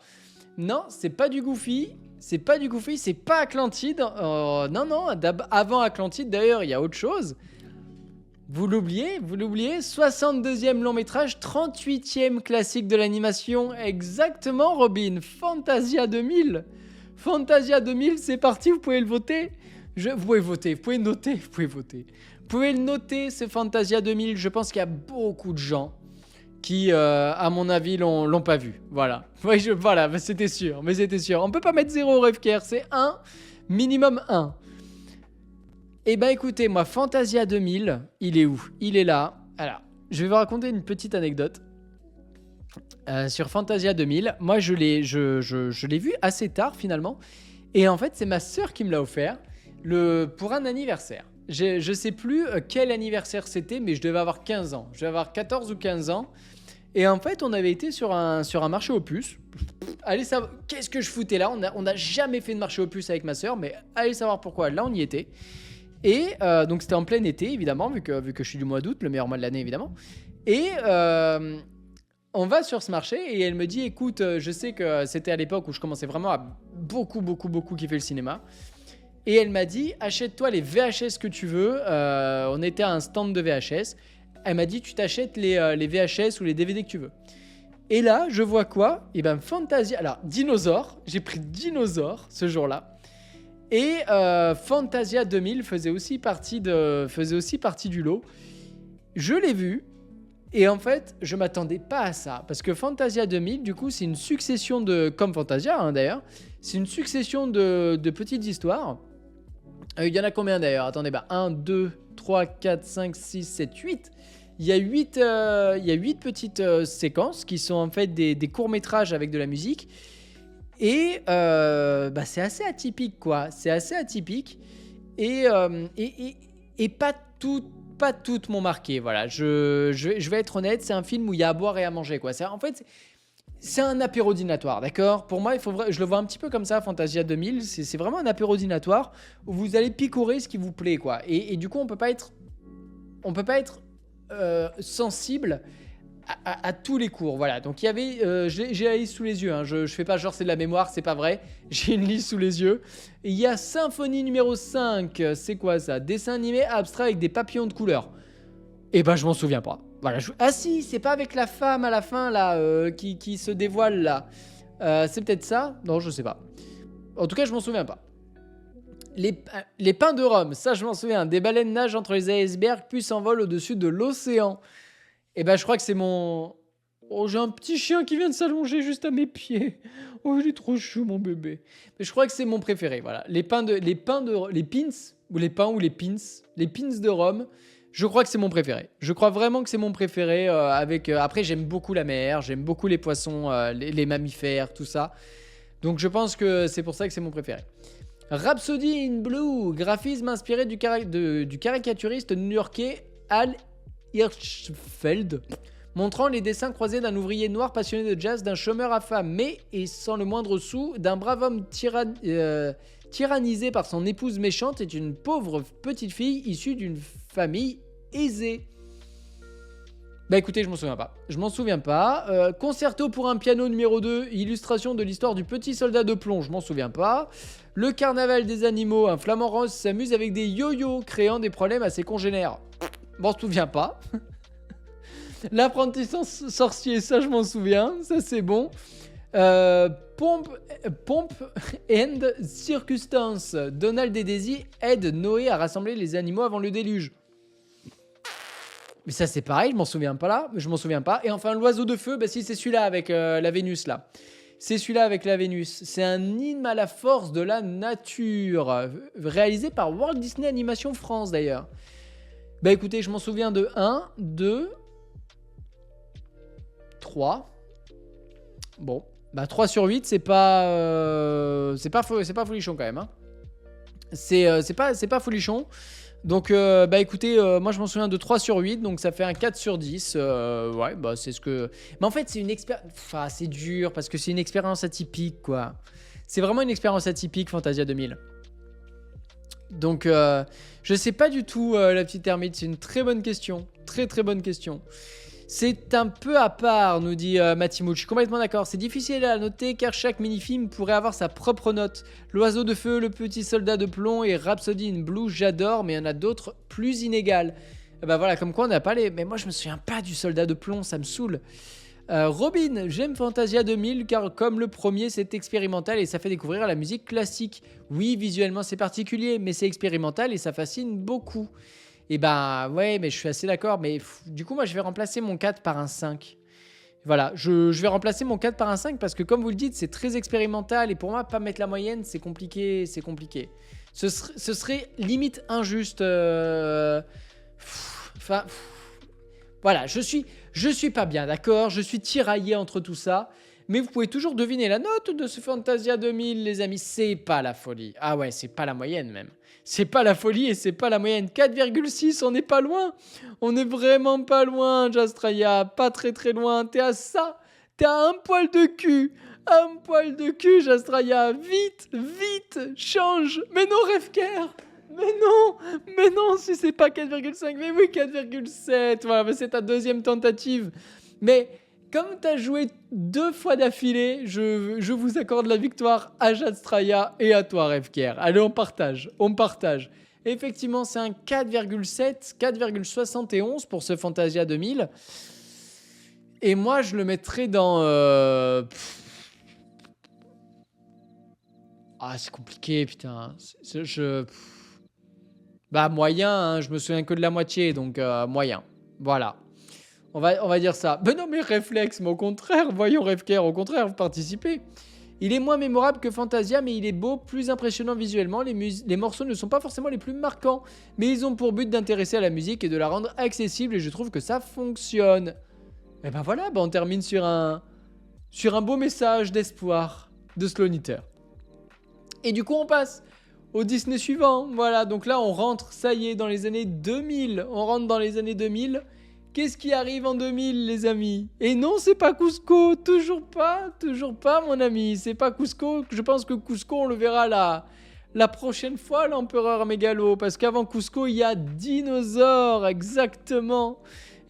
A: Non, c'est pas du Goofy. C'est pas Atlantide. Non. Avant Atlantide, d'ailleurs, il y a autre chose. Vous l'oubliez, 62e long métrage, 38e classique de l'animation, exactement Robin, Fantasia 2000. Fantasia 2000, c'est parti, vous pouvez le voter. Vous pouvez noter. Vous pouvez le noter, ce Fantasia 2000, je pense qu'il y a beaucoup de gens qui, à mon avis, l'ont pas vu. Voilà, voilà, c'était sûr. On peut pas mettre 0 Rêve-Care, c'est 1, minimum 1. Eh ben écoutez, moi, Fantasia 2000, il est où ? Il est là. Alors, je vais vous raconter une petite anecdote. Sur Fantasia 2000, moi, je l'ai vu assez tard, finalement. Et en fait, c'est ma sœur qui me l'a offert pour un anniversaire. Je sais plus quel anniversaire c'était, mais je devais avoir 15 ans. Je devais avoir 14 ou 15 ans. Et en fait, on avait été sur un marché aux puces. Allez savoir, qu'est-ce que je foutais là ? On n'a jamais fait de marché aux puces avec ma sœur, mais allez savoir pourquoi. Là, on y était. Et donc c'était en plein été évidemment, vu que je suis du mois d'août, le meilleur mois de l'année évidemment. Et on va sur ce marché et elle me dit écoute, je sais que c'était à l'époque où je commençais vraiment à beaucoup kiffer le cinéma. Et elle m'a dit achète-toi les VHS que tu veux. On était à un stand de VHS. Elle m'a dit tu t'achètes les VHS ou les DVD que tu veux. Et là je vois quoi ? Et ben Fantasia. Alors Dinosaure, j'ai pris Dinosaure ce jour-là. Et Fantasia 2000 faisait aussi partie du lot. Je l'ai vu. Et en fait, je m'attendais pas à ça. Parce que Fantasia 2000, du coup, c'est une succession de... Comme Fantasia, hein, d'ailleurs. C'est une succession de petites histoires. Il y en a combien, d'ailleurs? Attendez, 1, 2, 3, 4, 5, 6, 7, 8. Il y a 8 petites séquences qui sont en fait des courts-métrages avec de la musique. Et c'est assez atypique, quoi. C'est assez atypique. Et pas toutes m'ont marqué. Voilà, je vais être honnête, c'est un film où il y a à boire et à manger, quoi. En fait, c'est un apéro dînatoire, d'accord? Pour moi, je le vois un petit peu comme ça, Fantasia 2000. C'est vraiment un apéro dînatoire où vous allez picorer ce qui vous plaît, quoi. Et du coup, on peut pas être sensible à tous les cours, voilà. Donc il y avait, j'ai la liste sous les yeux, hein. Je fais pas genre c'est de la mémoire, c'est pas vrai. J'ai une liste sous les yeux. Et il y a Symphonie numéro 5, c'est quoi ça? Dessin animé abstrait avec des papillons de couleur. Et je m'en souviens pas. Voilà, ah si, c'est pas avec la femme à la fin là, qui se dévoile là. C'est peut-être ça? Non, je sais pas. En tout cas, je m'en souviens pas. Les pins de Rome, ça je m'en souviens. Des baleines nagent entre les icebergs puis s'envolent au-dessus de l'océan. Et je crois que c'est mon... Oh, j'ai un petit chien qui vient de s'allonger juste à mes pieds. Oh, il est trop chou, mon bébé. Mais je crois que c'est mon préféré, voilà. Les pins, ou les pins de Rome, je crois que c'est mon préféré. Je crois vraiment que c'est mon préféré. Après, j'aime beaucoup la mer, j'aime beaucoup les poissons, les mammifères, tout ça. Donc, je pense que c'est pour ça que c'est mon préféré. Rhapsody in Blue, graphisme inspiré du caricaturiste new-yorkais Al Hirschfeld, montrant les dessins croisés d'un ouvrier noir passionné de jazz, d'un chômeur affamé et sans le moindre sou, d'un brave homme tyrannisé par son épouse méchante et d'une pauvre petite fille issue d'une famille aisée. Écoutez, je m'en souviens pas. Concerto pour un piano numéro 2, illustration de l'histoire du petit soldat de plomb, je m'en souviens pas. Le carnaval des animaux, un flamant rose s'amuse avec des yo-yo, créant des problèmes à ses congénères. Je m'en souviens pas. L'apprenti sorcier, ça je m'en souviens, ça c'est bon. Pomp and Circumstance, Donald et Daisy aident Noé à rassembler les animaux avant le déluge. Mais ça c'est pareil, je m'en souviens pas. Et enfin l'oiseau de feu, si c'est celui-là avec la Vénus là. C'est celui-là avec la Vénus. C'est un hymne à la force de la nature, réalisé par Walt Disney Animation France d'ailleurs. Écoutez, je m'en souviens de 1, 2, 3. Bon, 3 sur 8, c'est pas folichon quand même, hein. C'est pas folichon. Donc, écoutez, moi je m'en souviens de 3 sur 8, donc ça fait un 4 sur 10. Ouais, c'est ce que... Mais en fait, c'est une expérience... Enfin, c'est dur, parce que c'est une expérience atypique, quoi. C'est vraiment une expérience atypique, Fantasia 2000. Donc, je sais pas du tout, la petite ermite, c'est une très bonne question. Très très bonne question. C'est un peu à part, nous dit Matimouch. Je suis complètement d'accord. C'est difficile à noter car chaque mini-film pourrait avoir sa propre note. L'oiseau de feu, le petit soldat de plomb et Rhapsody in Blue, j'adore, mais il y en a d'autres plus inégales. Voilà, comme quoi on n'a pas les... Mais moi je me souviens pas du soldat de plomb, ça me saoule. Robin, j'aime Fantasia 2000 car comme le premier c'est expérimental et ça fait découvrir la musique classique. Oui, visuellement c'est particulier, mais c'est expérimental et ça fascine beaucoup. Et ouais, mais je suis assez d'accord. Mais du coup, moi, je vais remplacer mon 4 par un 5. Voilà, je vais remplacer mon 4 par un 5 parce que, comme vous le dites, c'est très expérimental. Et pour moi, pas mettre la moyenne, c'est compliqué. Ce serait limite injuste. Voilà, je suis pas bien, d'accord? Je suis tiraillé entre tout ça. Mais vous pouvez toujours deviner la note de ce Fantasia 2000, les amis. C'est pas la folie. Ah ouais, c'est pas la moyenne même. C'est pas la folie et c'est pas la moyenne. 4,6, on n'est pas loin. On est vraiment pas loin, Jastraya. Pas très très loin. T'es à ça. T'es à un poil de cul. Un poil de cul, Jastraya. Vite, vite, change. Mais non, Rêve-Cœur. Mais non, si c'est pas 4,5, mais oui, 4,7. Voilà, c'est ta deuxième tentative. Mais comme tu as joué 2 fois d'affilée, je vous accorde la victoire à Jastraya et à toi, Rêve-Cœur. Allez, on partage. Et effectivement, c'est un 4,7, 4,71 pour ce Fantasia 2000. Et moi, je le mettrais dans... Ah, c'est compliqué, putain. Moyen, hein, je me souviens que de la moitié, donc moyen. Voilà. On va dire ça. Ben non, mais réflexe, mais au contraire, voyons Rêve-Cœur, au contraire, vous participez. Il est moins mémorable que Fantasia, mais il est beau, plus impressionnant visuellement. Les morceaux ne sont pas forcément les plus marquants, mais ils ont pour but d'intéresser à la musique et de la rendre accessible, et je trouve que ça fonctionne. Et ben voilà, on termine sur un beau message d'espoir de Slow Knitter. Et du coup, on passe au Disney suivant. Voilà, donc là, on rentre, ça y est, dans les années 2000. On rentre dans les années 2000. Qu'est-ce qui arrive en 2000, les amis? Et non, c'est pas Cusco, toujours pas, mon ami. C'est pas Cusco. Je pense que Cusco, on le verra la prochaine fois, l'empereur mégalo. Parce qu'avant Cusco, il y a Dinosaure, exactement.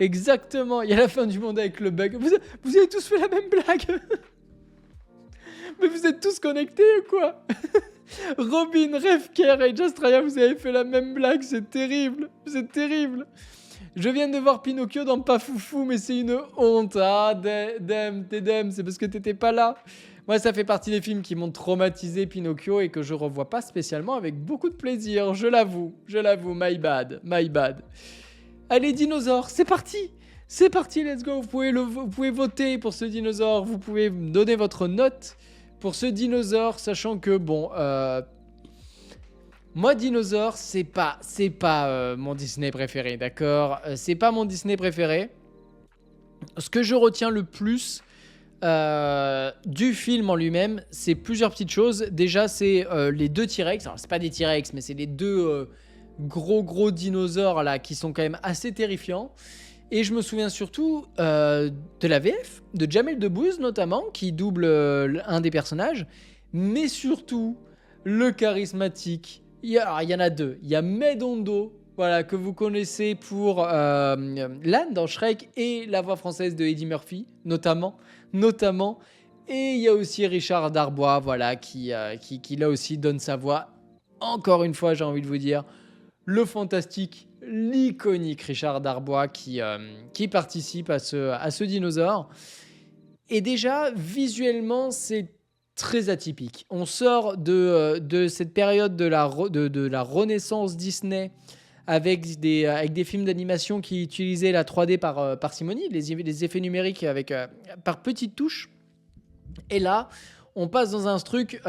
A: Exactement. Il y a la fin du monde avec le bug. Vous avez tous fait la même blague. Mais vous êtes tous connectés ou quoi? Robin, Rêve-Cœur et Jastraya, vous avez fait la même blague. C'est terrible. C'est terrible. Je viens de voir Pinocchio dans Pas Foufou, mais c'est une honte. Ah, Dem, c'est parce que t'étais pas là. Moi, ça fait partie des films qui m'ont traumatisé, Pinocchio, et que je revois pas spécialement avec beaucoup de plaisir. Je l'avoue, my bad. Allez, dinosaures, c'est parti, let's go. Vous pouvez voter pour ce dinosaure, vous pouvez donner votre note pour ce dinosaure, sachant que, moi, Dinosaure, c'est pas mon Disney préféré, d'accord? C'est pas mon Disney préféré. Ce que je retiens le plus du film en lui-même, c'est plusieurs petites choses. Déjà, c'est les 2 T-Rex. Alors, c'est pas des T-Rex, mais c'est les 2 gros dinosaures là qui sont quand même assez terrifiants. Et je me souviens surtout de la VF, de Jamel Debbouze notamment, qui double un des personnages, mais surtout le charismatique. Il y en a 2. Il y a Medondo, voilà, que vous connaissez pour l'âne dans Shrek et la voix française de Eddie Murphy, notamment. Et il y a aussi Richard Darbois, voilà, qui là aussi donne sa voix. Encore une fois, j'ai envie de vous dire, le fantastique, l'iconique Richard Darbois qui participe à ce dinosaure. Et déjà, visuellement, c'est très atypique. On sort de cette période de la renaissance Disney avec des films d'animation qui utilisaient la 3D par parcimonie, les effets numériques par petites touches. Et là, on passe dans un truc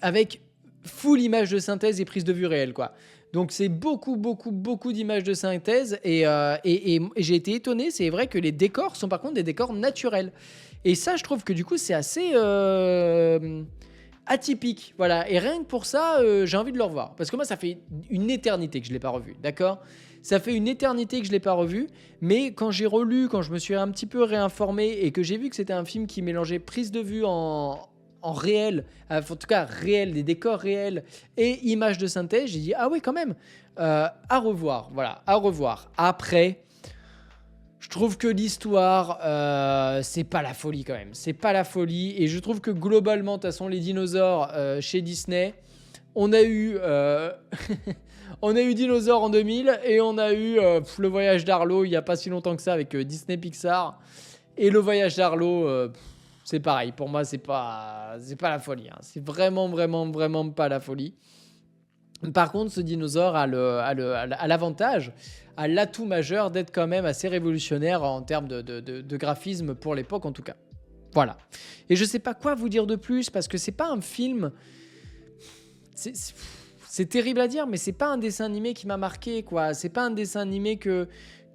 A: avec full image de synthèse et prise de vue réelle, quoi. Donc c'est beaucoup d'images de synthèse et j'ai été étonné, c'est vrai que les décors sont par contre des décors naturels. Et ça, je trouve que du coup, c'est assez atypique. Voilà. Et rien que pour ça, j'ai envie de le revoir. Parce que moi, ça fait une éternité que je ne l'ai pas revu. D'accord ? Ça fait une éternité que je ne l'ai pas revu. Mais quand j'ai relu, quand je me suis un petit peu réinformé et que j'ai vu que c'était un film qui mélangeait prise de vue en réel, en tout cas réel, des décors réels et images de synthèse, j'ai dit ah oui quand même, à revoir, voilà, à revoir. Après, je trouve que l'histoire, c'est pas la folie quand même, c'est pas la folie, et je trouve que globalement, de toute façon, les dinosaures chez Disney, on a eu on a eu Dinosaures en 2000 et on a eu le voyage d'Arlo il y a pas si longtemps que ça avec Disney Pixar, et le voyage d'Arlo, c'est pareil, pour moi, c'est pas la folie. Hein. C'est vraiment pas la folie. Par contre, ce dinosaure a l'avantage, a l'atout majeur d'être quand même assez révolutionnaire en termes de graphisme pour l'époque, en tout cas. Voilà. Et je sais pas quoi vous dire de plus, parce que c'est pas un film... C'est terrible à dire, mais c'est pas un dessin animé qui m'a marqué, quoi. C'est pas un dessin animé que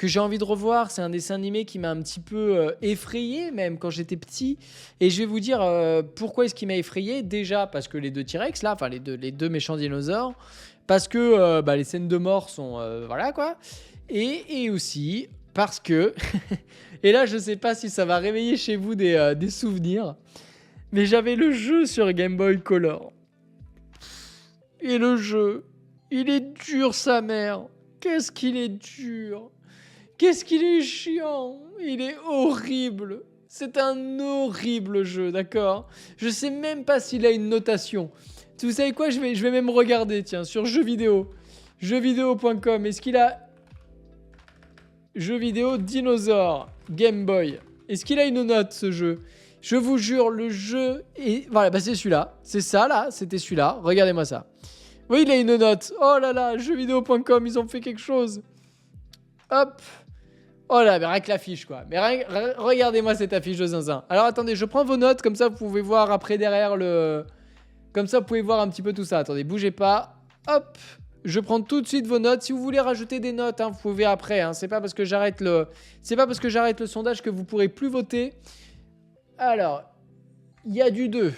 A: j'ai envie de revoir. C'est un dessin animé qui m'a un petit peu effrayé, même quand j'étais petit. Et je vais vous dire pourquoi est-ce qu'il m'a effrayé. Déjà parce que les 2 T-Rex, là, enfin les deux méchants dinosaures, parce que les scènes de mort sont... voilà, quoi. Et aussi parce que... et là, je sais pas si ça va réveiller chez vous des souvenirs, mais j'avais le jeu sur Game Boy Color. Et le jeu, il est dur, sa mère. Qu'est-ce qu'il est dur. Qu'est-ce qu'il est chiant. Il est horrible. C'est un horrible jeu, d'accord ? Je sais même pas s'il a une notation. Vous savez quoi ? Je vais même regarder, tiens, sur jeux vidéo. Jeuxvideo.com. Est-ce qu'il a... Jeux vidéo dinosaure. Game Boy. Est-ce qu'il a une note, ce jeu ? Je vous jure, le jeu est... Voilà, c'est celui-là. C'est ça, là. C'était celui-là. Regardez-moi ça. Oui, il a une note. Oh là là, jeuxvideo.com, ils ont fait quelque chose. Hop. Oh là, mais rien que l'affiche, quoi. Mais regardez-moi cette affiche de zinzin. Alors, attendez, je prends vos notes, comme ça, vous pouvez voir après derrière le... Comme ça, vous pouvez voir un petit peu tout ça. Attendez, bougez pas. Hop, je prends tout de suite vos notes. Si vous voulez rajouter des notes, hein, vous pouvez après. Hein. C'est pas parce que j'arrête le sondage que vous pourrez plus voter. Alors, il y a du 2.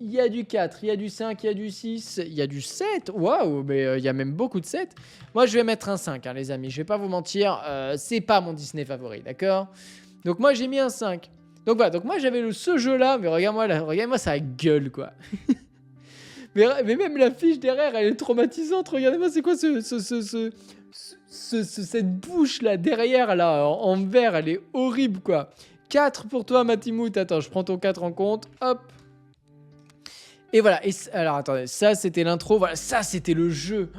A: Il y a du 4, il y a du 5, il y a du 6, il y a du 7. Waouh, mais il y a même beaucoup de 7. Moi, je vais mettre un 5, hein, les amis. Je vais pas vous mentir, c'est pas mon Disney favori, d'accord? Donc moi, j'ai mis un 5. Donc voilà, donc moi, j'avais ce jeu-là, mais regarde-moi sa gueule, quoi. mais même la fiche derrière, elle est traumatisante. Regardez-moi, c'est quoi cette bouche-là, derrière, là, en vert, elle est horrible, quoi. 4 pour toi, Matimout. Attends, je prends ton 4 en compte. Hop. Et voilà, alors attendez, ça c'était l'intro, voilà, ça c'était le jeu.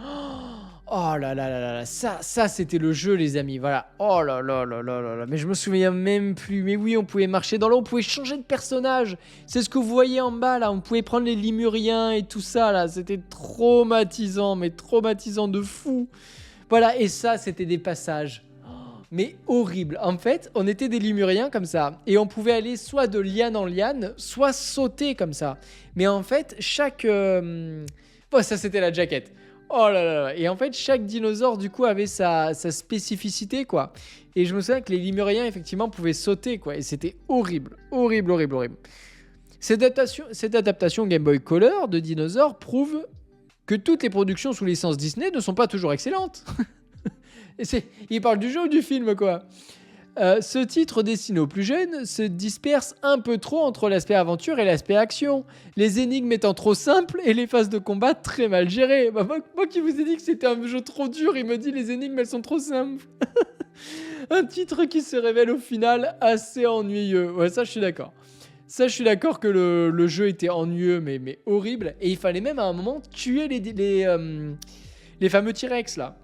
A: Oh là là là là, ça c'était le jeu, les amis, voilà. Oh là là là là là là, mais je me souviens même plus. Mais oui, on pouvait marcher dans l'eau, on pouvait changer de personnage. C'est ce que vous voyez en bas là, on pouvait prendre les Limuriens et tout ça là. C'était traumatisant, mais traumatisant de fou. Voilà, et ça c'était des passages. Mais horrible. En fait, on était des Limuriens comme ça. Et on pouvait aller soit de liane en liane, soit sauter comme ça. Mais en fait, chaque... Oh, ça, c'était la jaquette. Oh là là là. Et en fait, chaque dinosaure, du coup, avait sa spécificité, quoi. Et je me souviens que les Limuriens, effectivement, pouvaient sauter, quoi. Et c'était horrible. Horrible, horrible, horrible. Cette adaptation Game Boy Color de dinosaures prouve que toutes les productions sous licence Disney ne sont pas toujours excellentes. Il parle du jeu ou du film, quoi. Ce titre destiné aux plus jeunes se disperse un peu trop entre l'aspect aventure et l'aspect action, les énigmes étant trop simples et les phases de combat très mal gérées. Bah, moi qui vous ai dit que c'était un jeu trop dur, il me dit les énigmes elles sont trop simples. Un titre qui se révèle au final assez ennuyeux. Ouais, ça je suis d'accord. Ça je suis d'accord que le jeu était ennuyeux mais horrible. Et il fallait même à un moment tuer les fameux T-Rex là.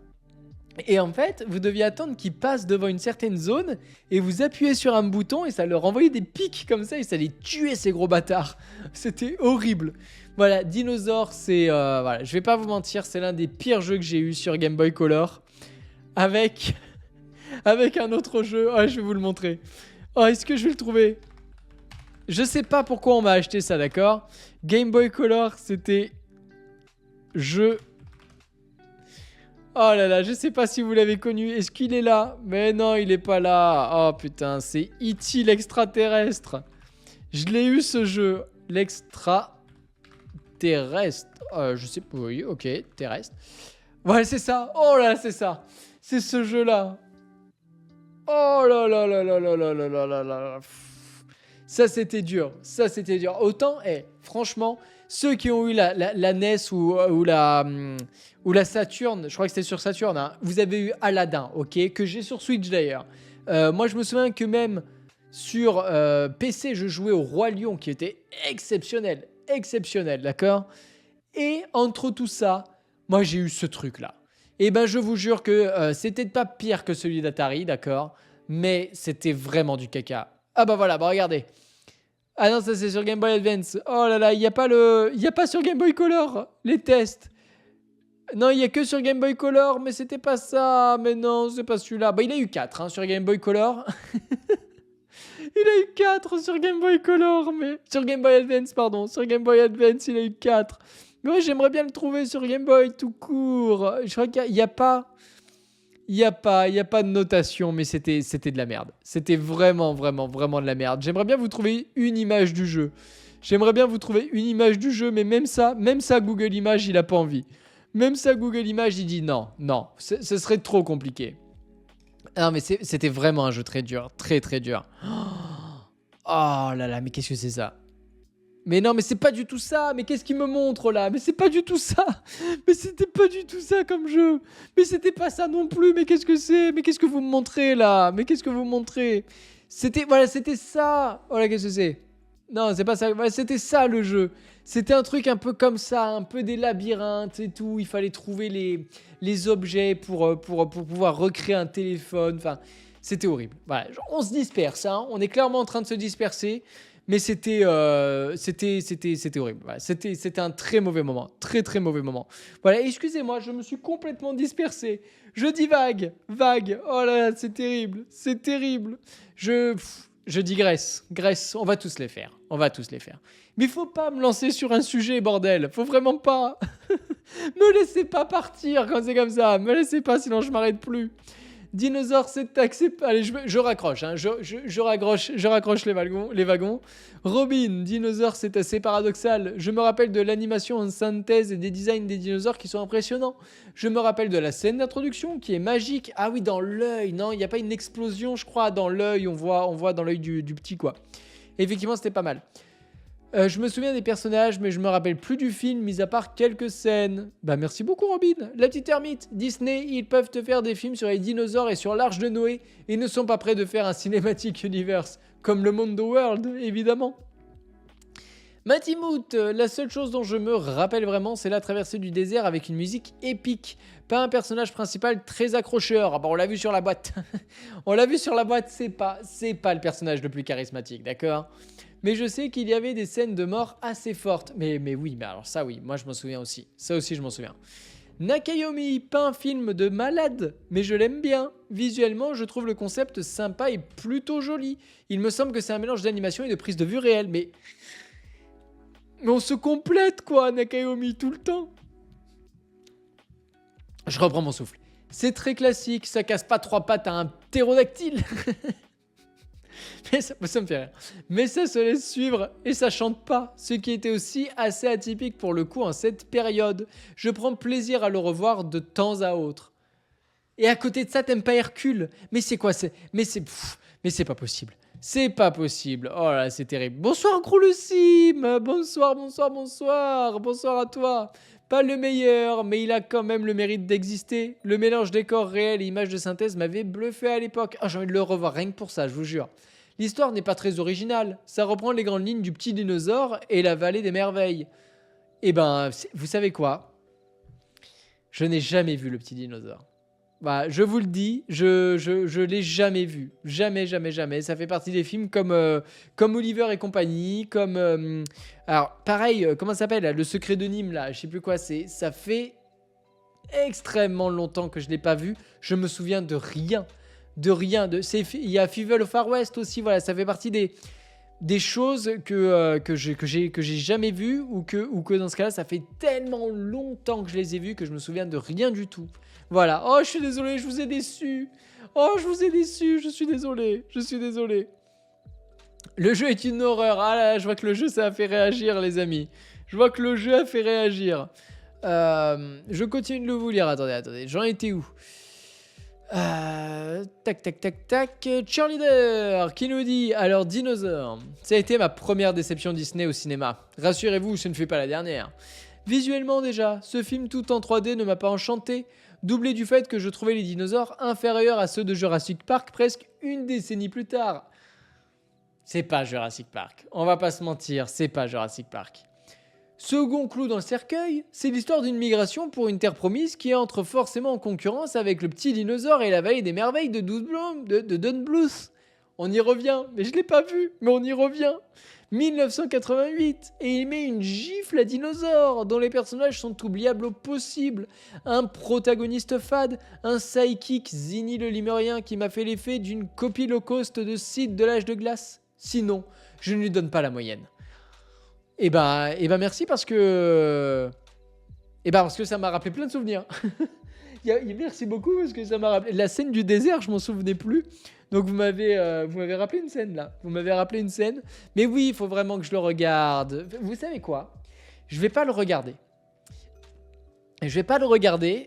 A: Et en fait, vous deviez attendre qu'ils passent devant une certaine zone et vous appuyez sur un bouton et ça leur envoyait des pics comme ça et ça les tuait ces gros bâtards. C'était horrible. Voilà, Dinosaur, c'est... voilà, je vais pas vous mentir, c'est l'un des pires jeux que j'ai eu sur Game Boy Color. Avec un autre jeu. Oh, je vais vous le montrer. Oh, est-ce que je vais le trouver? Je sais pas pourquoi on m'a acheté ça, d'accord? Game Boy Color, c'était... jeu... Oh là là, je sais pas si vous l'avez connu. Est-ce qu'il est là? Mais non, il est pas là. Oh putain, c'est E.T. l'extraterrestre. Je l'ai eu ce jeu. L'extraterrestre. Je sais pas. Oui, ok, terrestre. Ouais, c'est ça. Oh là, c'est ça. C'est ce jeu-là. Oh là là là là là là là là là là. Ça, c'était dur. Ça, c'était dur. Autant, franchement, ceux qui ont eu la NES ou la Saturn, je crois que c'était sur Saturn, hein, vous avez eu Aladdin, ok, que j'ai sur Switch d'ailleurs. Moi, je me souviens que même sur PC, je jouais au Roi Lion, qui était exceptionnel, d'accord. Et entre tout ça, moi, j'ai eu ce truc-là. Et ben, je vous jure que c'était pas pire que celui d'Atari, d'accord, mais c'était vraiment du caca. Ah bah voilà, bah regardez. Ah non, ça c'est sur Game Boy Advance. Oh là là, il y a pas sur Game Boy Color les tests. Non, il y a que sur Game Boy Color, mais c'était pas ça. Mais non, c'est pas celui-là. Bah il a eu 4 hein, sur Game Boy Color. Il a eu 4 sur Game Boy Color, mais sur Game Boy Advance, pardon. Sur Game Boy Advance, il a eu 4. Mais ouais, j'aimerais bien le trouver sur Game Boy tout court. Je crois qu'il y a pas il y a pas de notation, mais c'était de la merde. C'était vraiment de la merde. J'aimerais bien vous trouver une image du jeu. Mais même ça, Google Images, il a pas envie. Même ça, Google Images, il dit non, ce serait trop compliqué. Non, mais c'était vraiment un jeu très dur, très dur. Oh là là, mais qu'est-ce que c'est ça? Mais non, mais c'est pas du tout ça. Mais qu'est-ce qu'il me montre là? Mais c'est pas du tout ça. Mais c'était pas du tout ça comme jeu. Mais c'était pas ça non plus. Mais qu'est-ce que c'est? Mais qu'est-ce que vous me montrez là? Mais qu'est-ce que vous me montrez? C'était ça. Voilà, qu'est-ce que c'est? Non, c'est pas ça. Voilà, c'était ça le jeu. C'était un truc un peu comme ça, un peu des labyrinthes et tout. Il fallait trouver les objets pour pouvoir recréer un téléphone. Enfin, c'était horrible. Voilà, on se disperse, hein. On est clairement en train de se disperser. Mais c'était horrible. Voilà, c'était un très mauvais moment. Très, très mauvais moment. Voilà, excusez-moi, je me suis complètement dispersé. Je dis vague. Oh là là, c'est terrible. C'est terrible. Je digresse. Grèce, on va tous les faire. Mais faut pas me lancer sur un sujet, bordel. Faut vraiment pas. Me laissez pas partir quand c'est comme ça. Me laissez pas, sinon je m'arrête plus. Dinosaure, c'est accepté. Allez, je raccroche. Hein. Je raccroche les wagons. Robin, dinosaure, c'est assez paradoxal. Je me rappelle de l'animation en synthèse et des designs des dinosaures qui sont impressionnants. Je me rappelle de la scène d'introduction qui est magique. Ah oui, dans l'œil. Non, il n'y a pas une explosion, je crois, dans l'œil. On voit dans l'œil du petit, quoi. Et effectivement, c'était pas mal. Je me souviens des personnages, mais je me rappelle plus du film, mis à part quelques scènes. Bah merci beaucoup Robin. La petite ermite, Disney, ils peuvent te faire des films sur les dinosaures et sur l'Arche de Noé. Ils ne sont pas prêts de faire un Cinematic Universe, comme le Mondo World, évidemment. Matimout, la seule chose dont je me rappelle vraiment, c'est la traversée du désert avec une musique épique. Pas un personnage principal très accrocheur. Ah bah on l'a vu sur la boîte. C'est pas le personnage le plus charismatique, d'accord ? Mais je sais qu'il y avait des scènes de mort assez fortes. Mais oui, mais alors ça oui, moi je m'en souviens aussi. Ça aussi je m'en souviens. Nakayomi, pas un film de malade, mais je l'aime bien. Visuellement, je trouve le concept sympa et plutôt joli. Il me semble que c'est un mélange d'animation et de prise de vue réelle, mais on se complète quoi, Nakayomi, tout le temps. Je reprends mon souffle. C'est très classique, ça casse pas trois pattes à un ptérodactyle. Mais ça me fait rire. Mais ça se laisse suivre et ça chante pas, ce qui était aussi assez atypique pour le coup en cette période. Je prends plaisir à le revoir de temps à autre. Et à côté de ça, t'aimes pas Hercule? Mais c'est quoi? Mais c'est pas possible. C'est pas possible. Oh là, c'est terrible. Bonsoir, Groulesim. Bonsoir à toi. Pas le meilleur, mais il a quand même le mérite d'exister. Le mélange décor réel et images de synthèse m'avait bluffé à l'époque. Ah, j'ai envie de le revoir rien que pour ça, je vous jure. L'histoire n'est pas très originale. Ça reprend les grandes lignes du petit dinosaure et la vallée des merveilles. Eh ben, vous savez quoi? Je n'ai jamais vu le petit dinosaure. Bah, je vous le dis, je l'ai jamais vu. Jamais. Ça fait partie des films comme Oliver et compagnie, comme... alors, pareil, comment ça s'appelle? Le secret de Nîmes, là, je sais plus quoi c'est. Ça fait extrêmement longtemps que je l'ai pas vu. Je me souviens de rien. Il y a Fievel au Far West aussi, voilà, ça fait partie des choses que j'ai jamais vues ou que dans ce cas-là, ça fait tellement longtemps que je les ai vues que je me souviens de rien du tout. Voilà. Oh, je suis désolé, je vous ai déçu. Je suis désolé. Le jeu est une horreur. Ah là, je vois que le jeu, ça a fait réagir, les amis. Je continue de vous lire. Attendez. J'en étais où? Tac. Cheerleader qui nous dit: alors, Dinosaure, ça a été ma première déception Disney au cinéma. Rassurez-vous, ce ne fait pas la dernière. Visuellement déjà, ce film tout en 3D ne m'a pas enchanté, doublé du fait que je trouvais les dinosaures inférieurs à ceux de Jurassic Park presque une décennie plus tard. C'est pas Jurassic Park, on va pas se mentir, c'est pas Jurassic Park. Second clou dans le cercueil, c'est l'histoire d'une migration pour une terre promise qui entre forcément en concurrence avec le petit dinosaure et la vallée des merveilles de Don Bluth. On y revient, mais je l'ai pas vu, mais on y revient. 1988, et il met une gifle à dinosaure dont les personnages sont oubliables au possible. Un protagoniste fade, un sidekick Zinny le Limérien qui m'a fait l'effet d'une copie low cost de Sid de l'âge de glace. Sinon, je ne lui donne pas la moyenne. Et bah merci parce que ça m'a rappelé plein de souvenirs. Merci beaucoup parce que ça m'a rappelé la scène du désert, je m'en souvenais plus. Donc vous m'avez rappelé une scène là. Mais oui, il faut vraiment que je le regarde. Vous savez quoi? Je vais pas le regarder.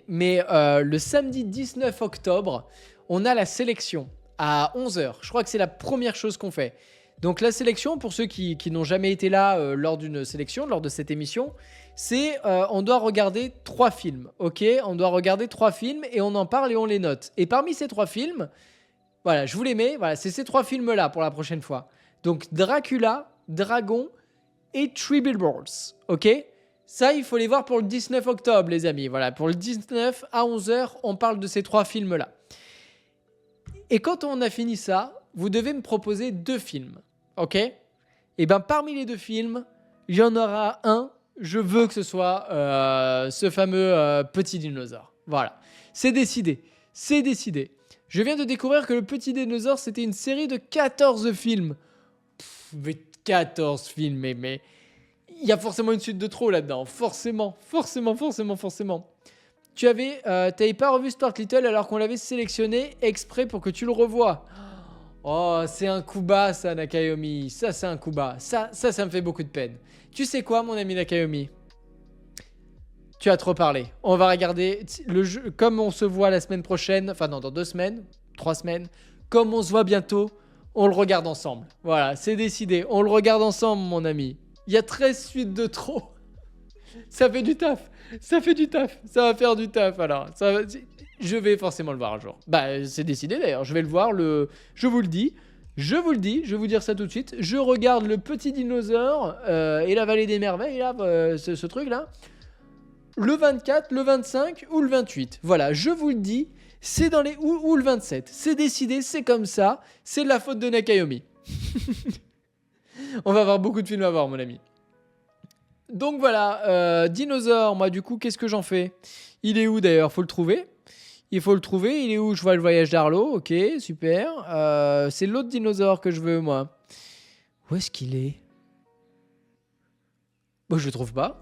A: Mais le samedi 19 octobre, on a la sélection à 11h. Je crois que c'est la première chose qu'on fait. Donc la sélection, pour ceux qui n'ont jamais été là lors d'une sélection, lors de cette émission, c'est on doit regarder 3 films, ok? On doit regarder 3 films et on en parle et on les note. Et parmi ces 3 films, voilà, je vous les mets, voilà, c'est ces 3 films-là pour la prochaine fois. Donc Dracula, Dragon et Three Billboards, ok? Ça, il faut les voir pour le 19 octobre, les amis. Voilà, pour le 19 à 11h, on parle de ces 3 films-là. Et quand on a fini ça, vous devez me proposer 2 films, ok? Et ben parmi les deux films, il y en aura un, je veux que ce soit ce fameux Petit Dinosaure. Voilà, c'est décidé, c'est décidé. Je viens de découvrir que le Petit Dinosaure, c'était une série de 14 films. Mais 14 films, mais il y a forcément une suite de trop là-dedans. Forcément. T'avais pas revu Stuart Little alors qu'on l'avait sélectionné exprès pour que tu le revoies. Oh, c'est un coup bas ça, Nakayomi. Ça, c'est un coup bas. Ça me fait beaucoup de peine. Tu sais quoi, mon ami Nakayomi? Tu as trop parlé. On va regarder le jeu, comme on se voit la semaine prochaine, enfin non, dans 2 semaines, 3 semaines, comme on se voit bientôt, on le regarde ensemble. Voilà, c'est décidé. On le regarde ensemble, mon ami. Il y a 13 suites de trop. Ça fait du taf. Ça va faire du taf, alors. Je vais forcément le voir un jour. Bah, c'est décidé d'ailleurs. Je vais le voir, je vous le dis. Je vais vous dire ça tout de suite. Je regarde le Petit Dinosaure et la Vallée des Merveilles, là, ce truc-là. Le 24, le 25 ou le 28. Voilà, je vous le dis. C'est dans les... Ou le 27. C'est décidé, c'est comme ça. C'est de la faute de Nakayomi. On va avoir beaucoup de films à voir, mon ami. Donc voilà, dinosaure, moi du coup, qu'est-ce que j'en fais? Il est où d'ailleurs? Faut le trouver. Il faut le trouver. Il est où? Je vois le voyage d'Arlo. Ok, super. C'est l'autre dinosaure que je veux, moi. Où est-ce qu'il est? Bon, je le trouve pas.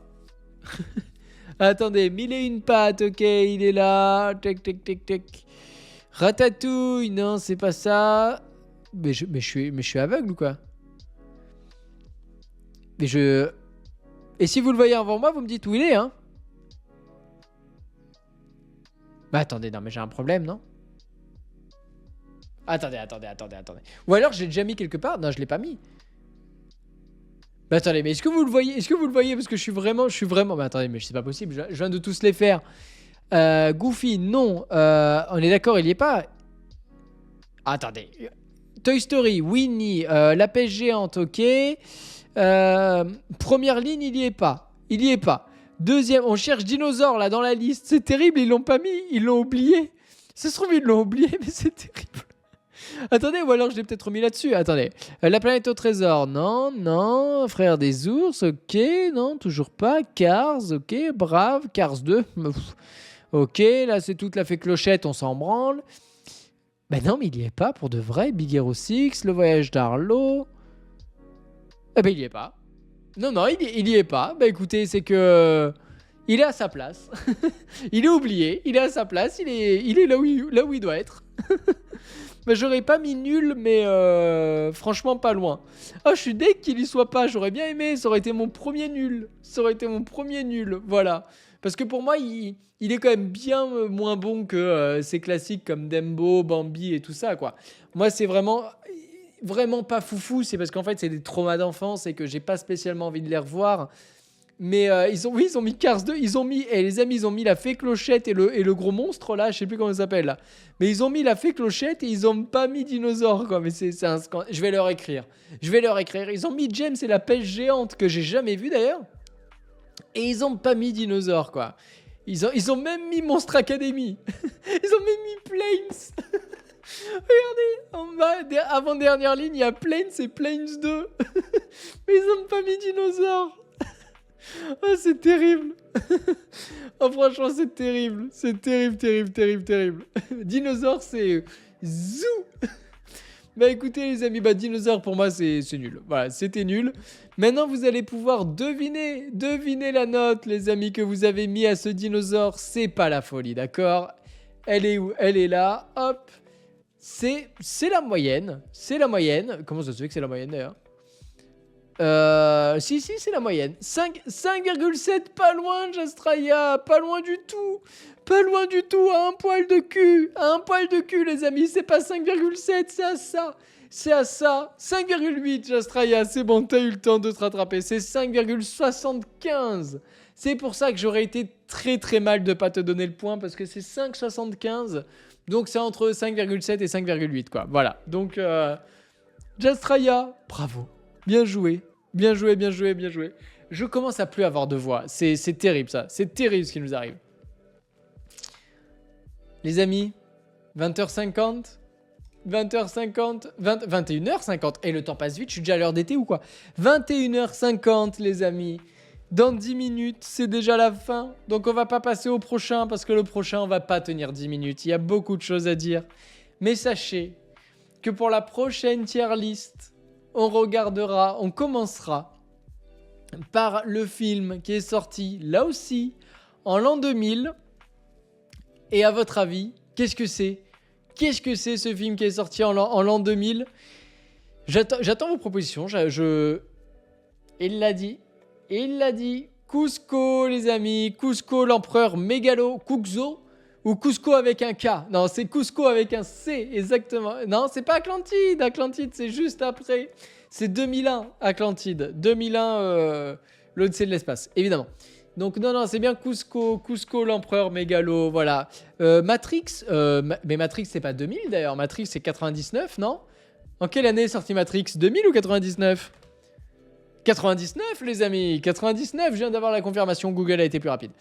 A: Attendez, 1001 pattes. Ok, il est là. Tac. Ratatouille. Non, c'est pas ça. Mais je suis aveugle ou quoi? Et si vous le voyez avant moi, vous me dites où il est, hein? Bah attendez, non mais j'ai un problème, non? Attendez. Ou alors j'ai déjà mis quelque part? Non, je l'ai pas mis. Bah attendez, mais est-ce que vous le voyez? Parce que je suis vraiment... Bah attendez, mais c'est pas possible, je viens de tous les faire. Goofy, non. On est d'accord, il y est pas. Attendez. Toy Story, Winnie, La Pêche Géante, ok. Première ligne, il y est pas. Deuxième, on cherche dinosaure là dans la liste. C'est terrible, ils l'ont pas mis, ils l'ont oublié. Ça se trouve, ils l'ont oublié, mais c'est terrible. Attendez, ou alors je l'ai peut-être remis là-dessus. Attendez. La planète au trésor, non. Frère des ours, ok. Non, toujours pas. Cars, ok. Brave. Cars 2. Ok, là c'est toute la fée clochette, on s'en branle. Ben non, mais il y est pas pour de vrai. Big Hero 6, le voyage d'Arlo. Eh ben il y est pas. Non, il y est pas. Bah écoutez, c'est que... Il est à sa place. Il est oublié, il est à sa place, il est là où il doit être. Bah, j'aurais pas mis nul, mais franchement pas loin. Oh, je suis deg qu'il y soit pas, j'aurais bien aimé, ça aurait été mon premier nul. Voilà. Parce que pour moi, il est quand même bien moins bon que ces classiques comme Dembo, Bambi et tout ça, quoi. Moi, c'est vraiment pas foufou, c'est parce qu'en fait, c'est des traumas d'enfance et que j'ai pas spécialement envie de les revoir. Mais ils ont mis Cars 2, les amis, ils ont mis la fée clochette et le gros monstre là, je sais plus comment ça s'appelle là. Mais ils ont mis la fée clochette et ils ont pas mis dinosaure quoi. Mais c'est un scandale. Je vais leur écrire. Ils ont mis James et la pêche géante que j'ai jamais vu d'ailleurs. Et ils ont pas mis dinosaure quoi. Ils ont même mis Monstre Academy. Ils ont même mis Planes. Regardez, en bas, avant-dernière ligne, il y a Planes et Planes 2. Mais ils ont pas mis dinosaure. Oh, c'est terrible. Oh, franchement, c'est terrible. C'est terrible. Dinosaure, c'est zou. Bah écoutez les amis, dinosaure pour moi c'est nul. Voilà, c'était nul. Maintenant vous allez pouvoir deviner la note les amis que vous avez mis à ce dinosaure. C'est pas la folie, d'accord? Elle est où? Elle est là, hop. C'est la moyenne. Comment ça se fait que c'est la moyenne d'ailleurs? Si, c'est la moyenne. 5,7, pas loin, Jastraya. Pas loin du tout. À un poil de cul, les amis. C'est pas 5,7, c'est à ça. 5,8, Jastraya. C'est bon, t'as eu le temps de te rattraper. C'est 5,75. C'est pour ça que j'aurais été très très mal de pas te donner le point parce que c'est 5,75. Donc c'est entre 5,7 et 5,8 quoi. Voilà. Donc Jastraya, bravo. Bien joué. Je commence à plus avoir de voix. C'est terrible ça. C'est terrible ce qui nous arrive. Les amis, 20h50. 20h50, 21h50. Et le temps passe vite, je suis déjà à l'heure d'été ou quoi? 21h50 les amis. Dans 10 minutes, c'est déjà la fin. Donc on va pas passer au prochain parce que le prochain, on va pas tenir 10 minutes. Il y a beaucoup de choses à dire. Mais sachez que pour la prochaine tier list, on commencera par le film qui est sorti là aussi en l'an 2000. Et à votre avis, qu'est-ce que c'est? Qu'est-ce que c'est ce film qui est sorti en l'an 2000? J'attends vos propositions. Il l'a dit. Cusco, les amis. Cusco, l'empereur mégalo. Cusco ou Cusco avec un K? Non, c'est Cusco avec un C, exactement. Non, c'est pas Atlantide. Atlantide, c'est juste après. C'est 2001, Atlantide. 2001, l'Odyssée de l'espace, évidemment. Donc non, c'est bien Cusco, l'empereur mégalo, voilà. Matrix, mais Matrix c'est pas 2000 d'ailleurs, Matrix c'est 99, non? En quelle année est sorti Matrix? 2000 ou 99? 99 les amis, 99, je viens d'avoir la confirmation, Google a été plus rapide.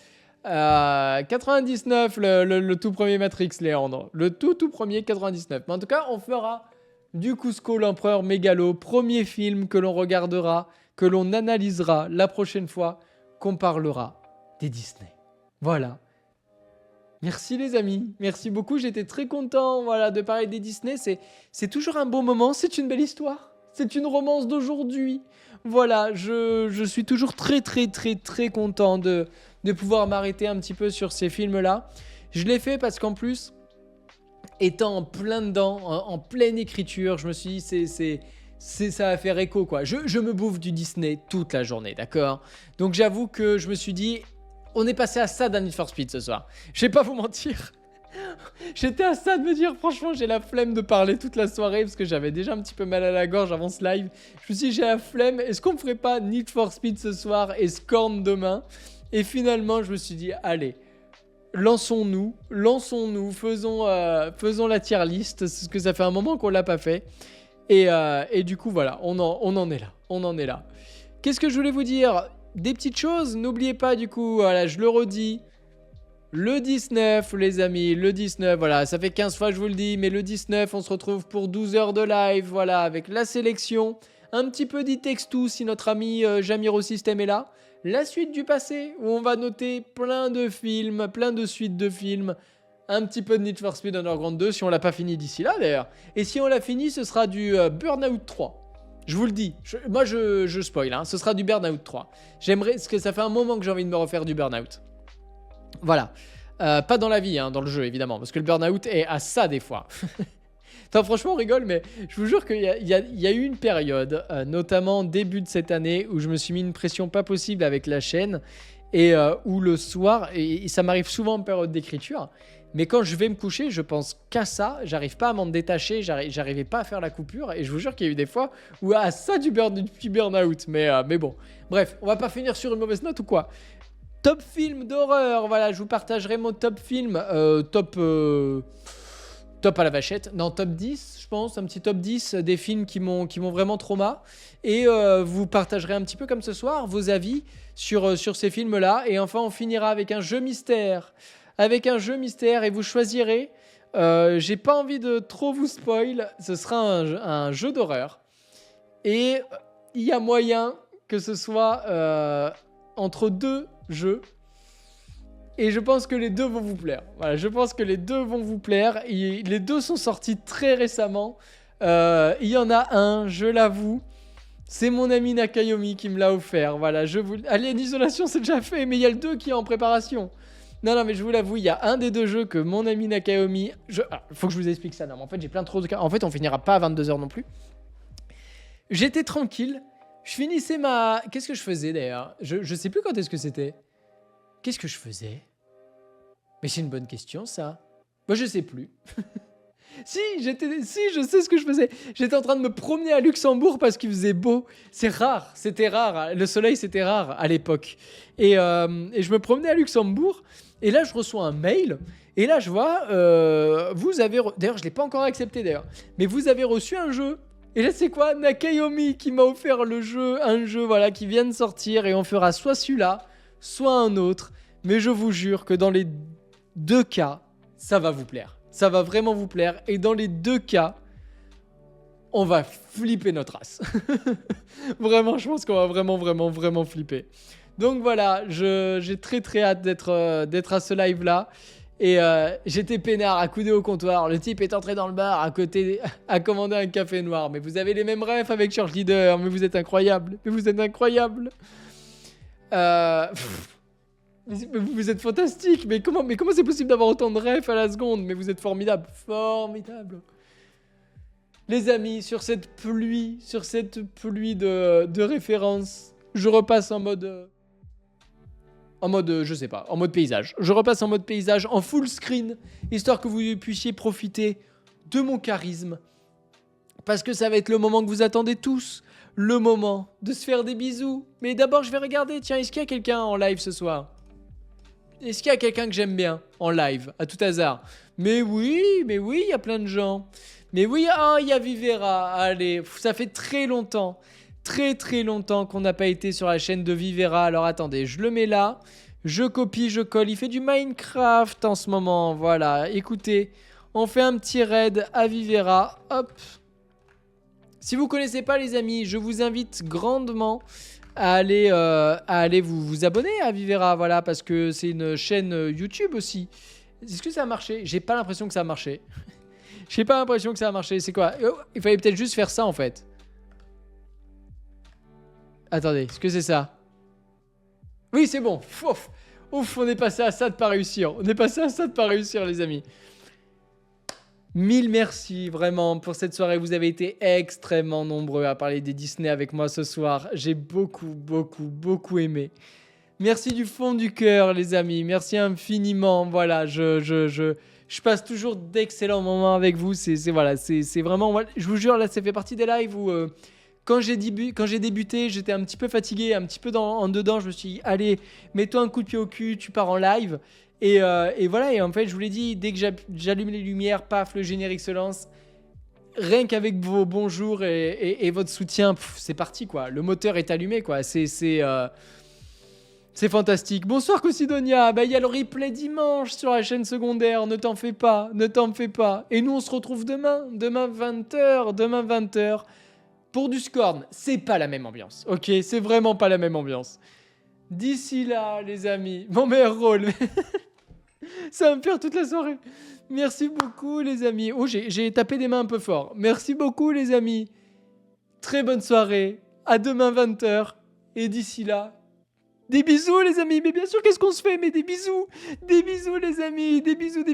A: 99, le tout premier Matrix, Léandre. Le tout premier 99. Mais en tout cas, on fera du Cusco, l'empereur mégalo, premier film que l'on regardera, que l'on analysera la prochaine fois qu'on parlera des Disney. Voilà. Merci les amis, merci beaucoup, j'étais très content de parler des Disney, c'est toujours un bon moment, c'est une belle histoire, c'est une romance d'aujourd'hui. Voilà, je suis toujours très content de pouvoir m'arrêter un petit peu sur ces films-là. Je l'ai fait parce qu'en plus, étant en plein dedans, en pleine écriture, je me suis dit ça va faire écho quoi. Je me bouffe du Disney toute la journée, d'accord? Donc j'avoue que je me suis dit, on est passé à ça d'un Need for Speed ce soir. Je vais pas vous mentir. J'étais à ça de me dire, franchement, j'ai la flemme de parler toute la soirée parce que j'avais déjà un petit peu mal à la gorge avant ce live. Je me suis dit, j'ai la flemme. Est-ce qu'on ferait pas Need for Speed ce soir et Scorn demain? Et finalement, je me suis dit, allez, lançons-nous, faisons la tier list, parce que ça fait un moment qu'on l'a pas fait. Et du coup, voilà, on en est là. Qu'est-ce que je voulais vous dire? Des petites choses, n'oubliez pas du coup, voilà, je le redis, le 19 les amis, le 19, voilà, ça fait 15 fois que je vous le dis, mais le 19, on se retrouve pour 12 heures de live, voilà, avec la sélection, un petit peu d'E-Text2 si notre ami Jamiro System est là, la suite du passé, où on va noter plein de films, plein de suites de films, un petit peu de Need for Speed Underground 2 si on l'a pas fini d'ici là d'ailleurs. Et si on l'a fini, ce sera du Burnout 3. Je vous le dis, moi je spoil, hein, ce sera du Burnout 3. J'aimerais, parce que ça fait un moment que j'ai envie de me refaire du Burnout. Voilà. Pas dans la vie, hein, dans le jeu évidemment, parce que le Burnout est à ça des fois. Enfin, franchement, on rigole, mais je vous jure qu'il y a eu une période, notamment début de cette année, où je me suis mis une pression pas possible avec la chaîne, et où le soir, et ça m'arrive souvent en période d'écriture, mais quand je vais me coucher, je pense qu'à ça, j'arrive pas à m'en détacher, j'arrivais pas à faire la coupure, et je vous jure qu'il y a eu des fois où à ça du petit burn-out, mais bon. Bref, on va pas finir sur une mauvaise note ou quoi? Top film d'horreur, voilà, je vous partagerai mon top film, top à la vachette, non, top 10, je pense, un petit top 10 des films qui m'ont vraiment trauma, et vous partagerez un petit peu comme ce soir vos avis sur ces films-là, et enfin on finira avec un jeu mystère, et vous choisirez, j'ai pas envie de trop vous spoil, ce sera un jeu d'horreur, et il y a moyen que ce soit entre deux jeux, et je pense que les deux vont vous plaire. Voilà, je pense que les deux vont vous plaire. Les deux sont sortis très récemment. Il y en a un, je l'avoue, c'est mon ami Nakayomi qui me l'a offert. Voilà, Alien Isolation, c'est déjà fait, mais il y a le 2 qui est en préparation. Non, mais je vous l'avoue, il y a un des deux jeux que mon ami Nakayomi... faut que je vous explique ça. Non, mais en fait, j'ai plein trop de cas. En fait, on finira pas à 22h non plus. J'étais tranquille. Je finissais Qu'est-ce que je faisais d'ailleurs? Je sais plus quand est-ce que c'était. Qu'est-ce que je faisais? Mais c'est une bonne question, ça. Moi, je sais plus. Si, je sais ce que je faisais. J'étais en train de me promener à Luxembourg parce qu'il faisait beau. C'était rare. Le soleil, c'était rare à l'époque. Et je me promenais à Luxembourg. Et là, je reçois un mail. Et là, je vois, vous avez... D'ailleurs, je ne l'ai pas encore accepté, d'ailleurs. Mais vous avez reçu un jeu. Et là, c'est quoi? Nakayomi qui m'a offert un jeu voilà, qui vient de sortir. Et on fera soit celui-là, soit un autre. Mais je vous jure que dans les deux cas, ça va vous plaire. Ça va vraiment vous plaire. Et dans les deux cas, on va flipper notre race. Vraiment, je pense qu'on va vraiment flipper. Donc voilà, j'ai très hâte d'être à ce live-là. Et j'étais peinard, accoudé au comptoir. Le type est entré dans le bar à côté, à commander un café noir. Mais vous avez les mêmes rêves avec Church Leader. Mais vous êtes incroyable. Mais vous êtes fantastique. Mais comment c'est possible d'avoir autant de rêves à la seconde? Mais vous êtes formidable. Les amis, sur cette pluie de références, je repasse en mode je sais pas, en mode paysage. Je repasse en mode paysage, en full screen, histoire que vous puissiez profiter de mon charisme. Parce que ça va être le moment que vous attendez tous. Le moment de se faire des bisous. Mais d'abord, je vais regarder, tiens, est-ce qu'il y a quelqu'un en live ce soir? Est-ce qu'il y a quelqu'un que j'aime bien en live, à tout hasard? Mais oui, il y a plein de gens. Mais oui, il y a Vivera. Allez, ça fait très longtemps qu'on n'a pas été sur la chaîne de Vivera. Alors attendez, je le mets là. Je copie, je colle. Il fait du Minecraft en ce moment. Voilà, écoutez, on fait un petit raid à Vivera. Hop. Si vous connaissez pas les amis, je vous invite grandement à aller vous abonner à Vivera. Voilà, parce que c'est une chaîne YouTube aussi. Est-ce que ça a marché? J'ai pas l'impression que ça a marché. C'est quoi? Il fallait peut-être juste faire ça en fait. Attendez, est-ce que c'est ça? Oui, c'est bon. Ouf, on est passé à ça de pas réussir. Les amis. Mille merci, vraiment, pour cette soirée. Vous avez été extrêmement nombreux à parler des Disney avec moi ce soir. J'ai beaucoup aimé. Merci du fond du cœur, les amis. Merci infiniment. Voilà, je passe toujours d'excellents moments avec vous. C'est vraiment... Je vous jure, là, ça fait partie des lives où... Quand j'ai débuté, j'étais un petit peu fatigué, un petit peu en dedans. Je me suis dit, allez, mets-toi un coup de pied au cul, tu pars en live. Et voilà, et en fait, je vous l'ai dit, dès que j'allume les lumières, paf, le générique se lance. Rien qu'avec vos bonjours et votre soutien, c'est parti, quoi. Le moteur est allumé, quoi. C'est fantastique. Bonsoir, Cosidonia. Il y a le replay dimanche sur la chaîne secondaire. Ne t'en fais pas. Et nous, on se retrouve demain 20h. Pour du Scorn, c'est pas la même ambiance. Ok, c'est vraiment pas la même ambiance. D'ici là, les amis, mon meilleur rôle. Ça va me faire toute la soirée. Merci beaucoup, les amis. Oh, j'ai tapé des mains un peu fort. Merci beaucoup, les amis. Très bonne soirée. À demain 20h. Et d'ici là, des bisous, les amis. Mais bien sûr, qu'est-ce qu'on se fait? Mais des bisous. Des bisous, les amis. Des bisous.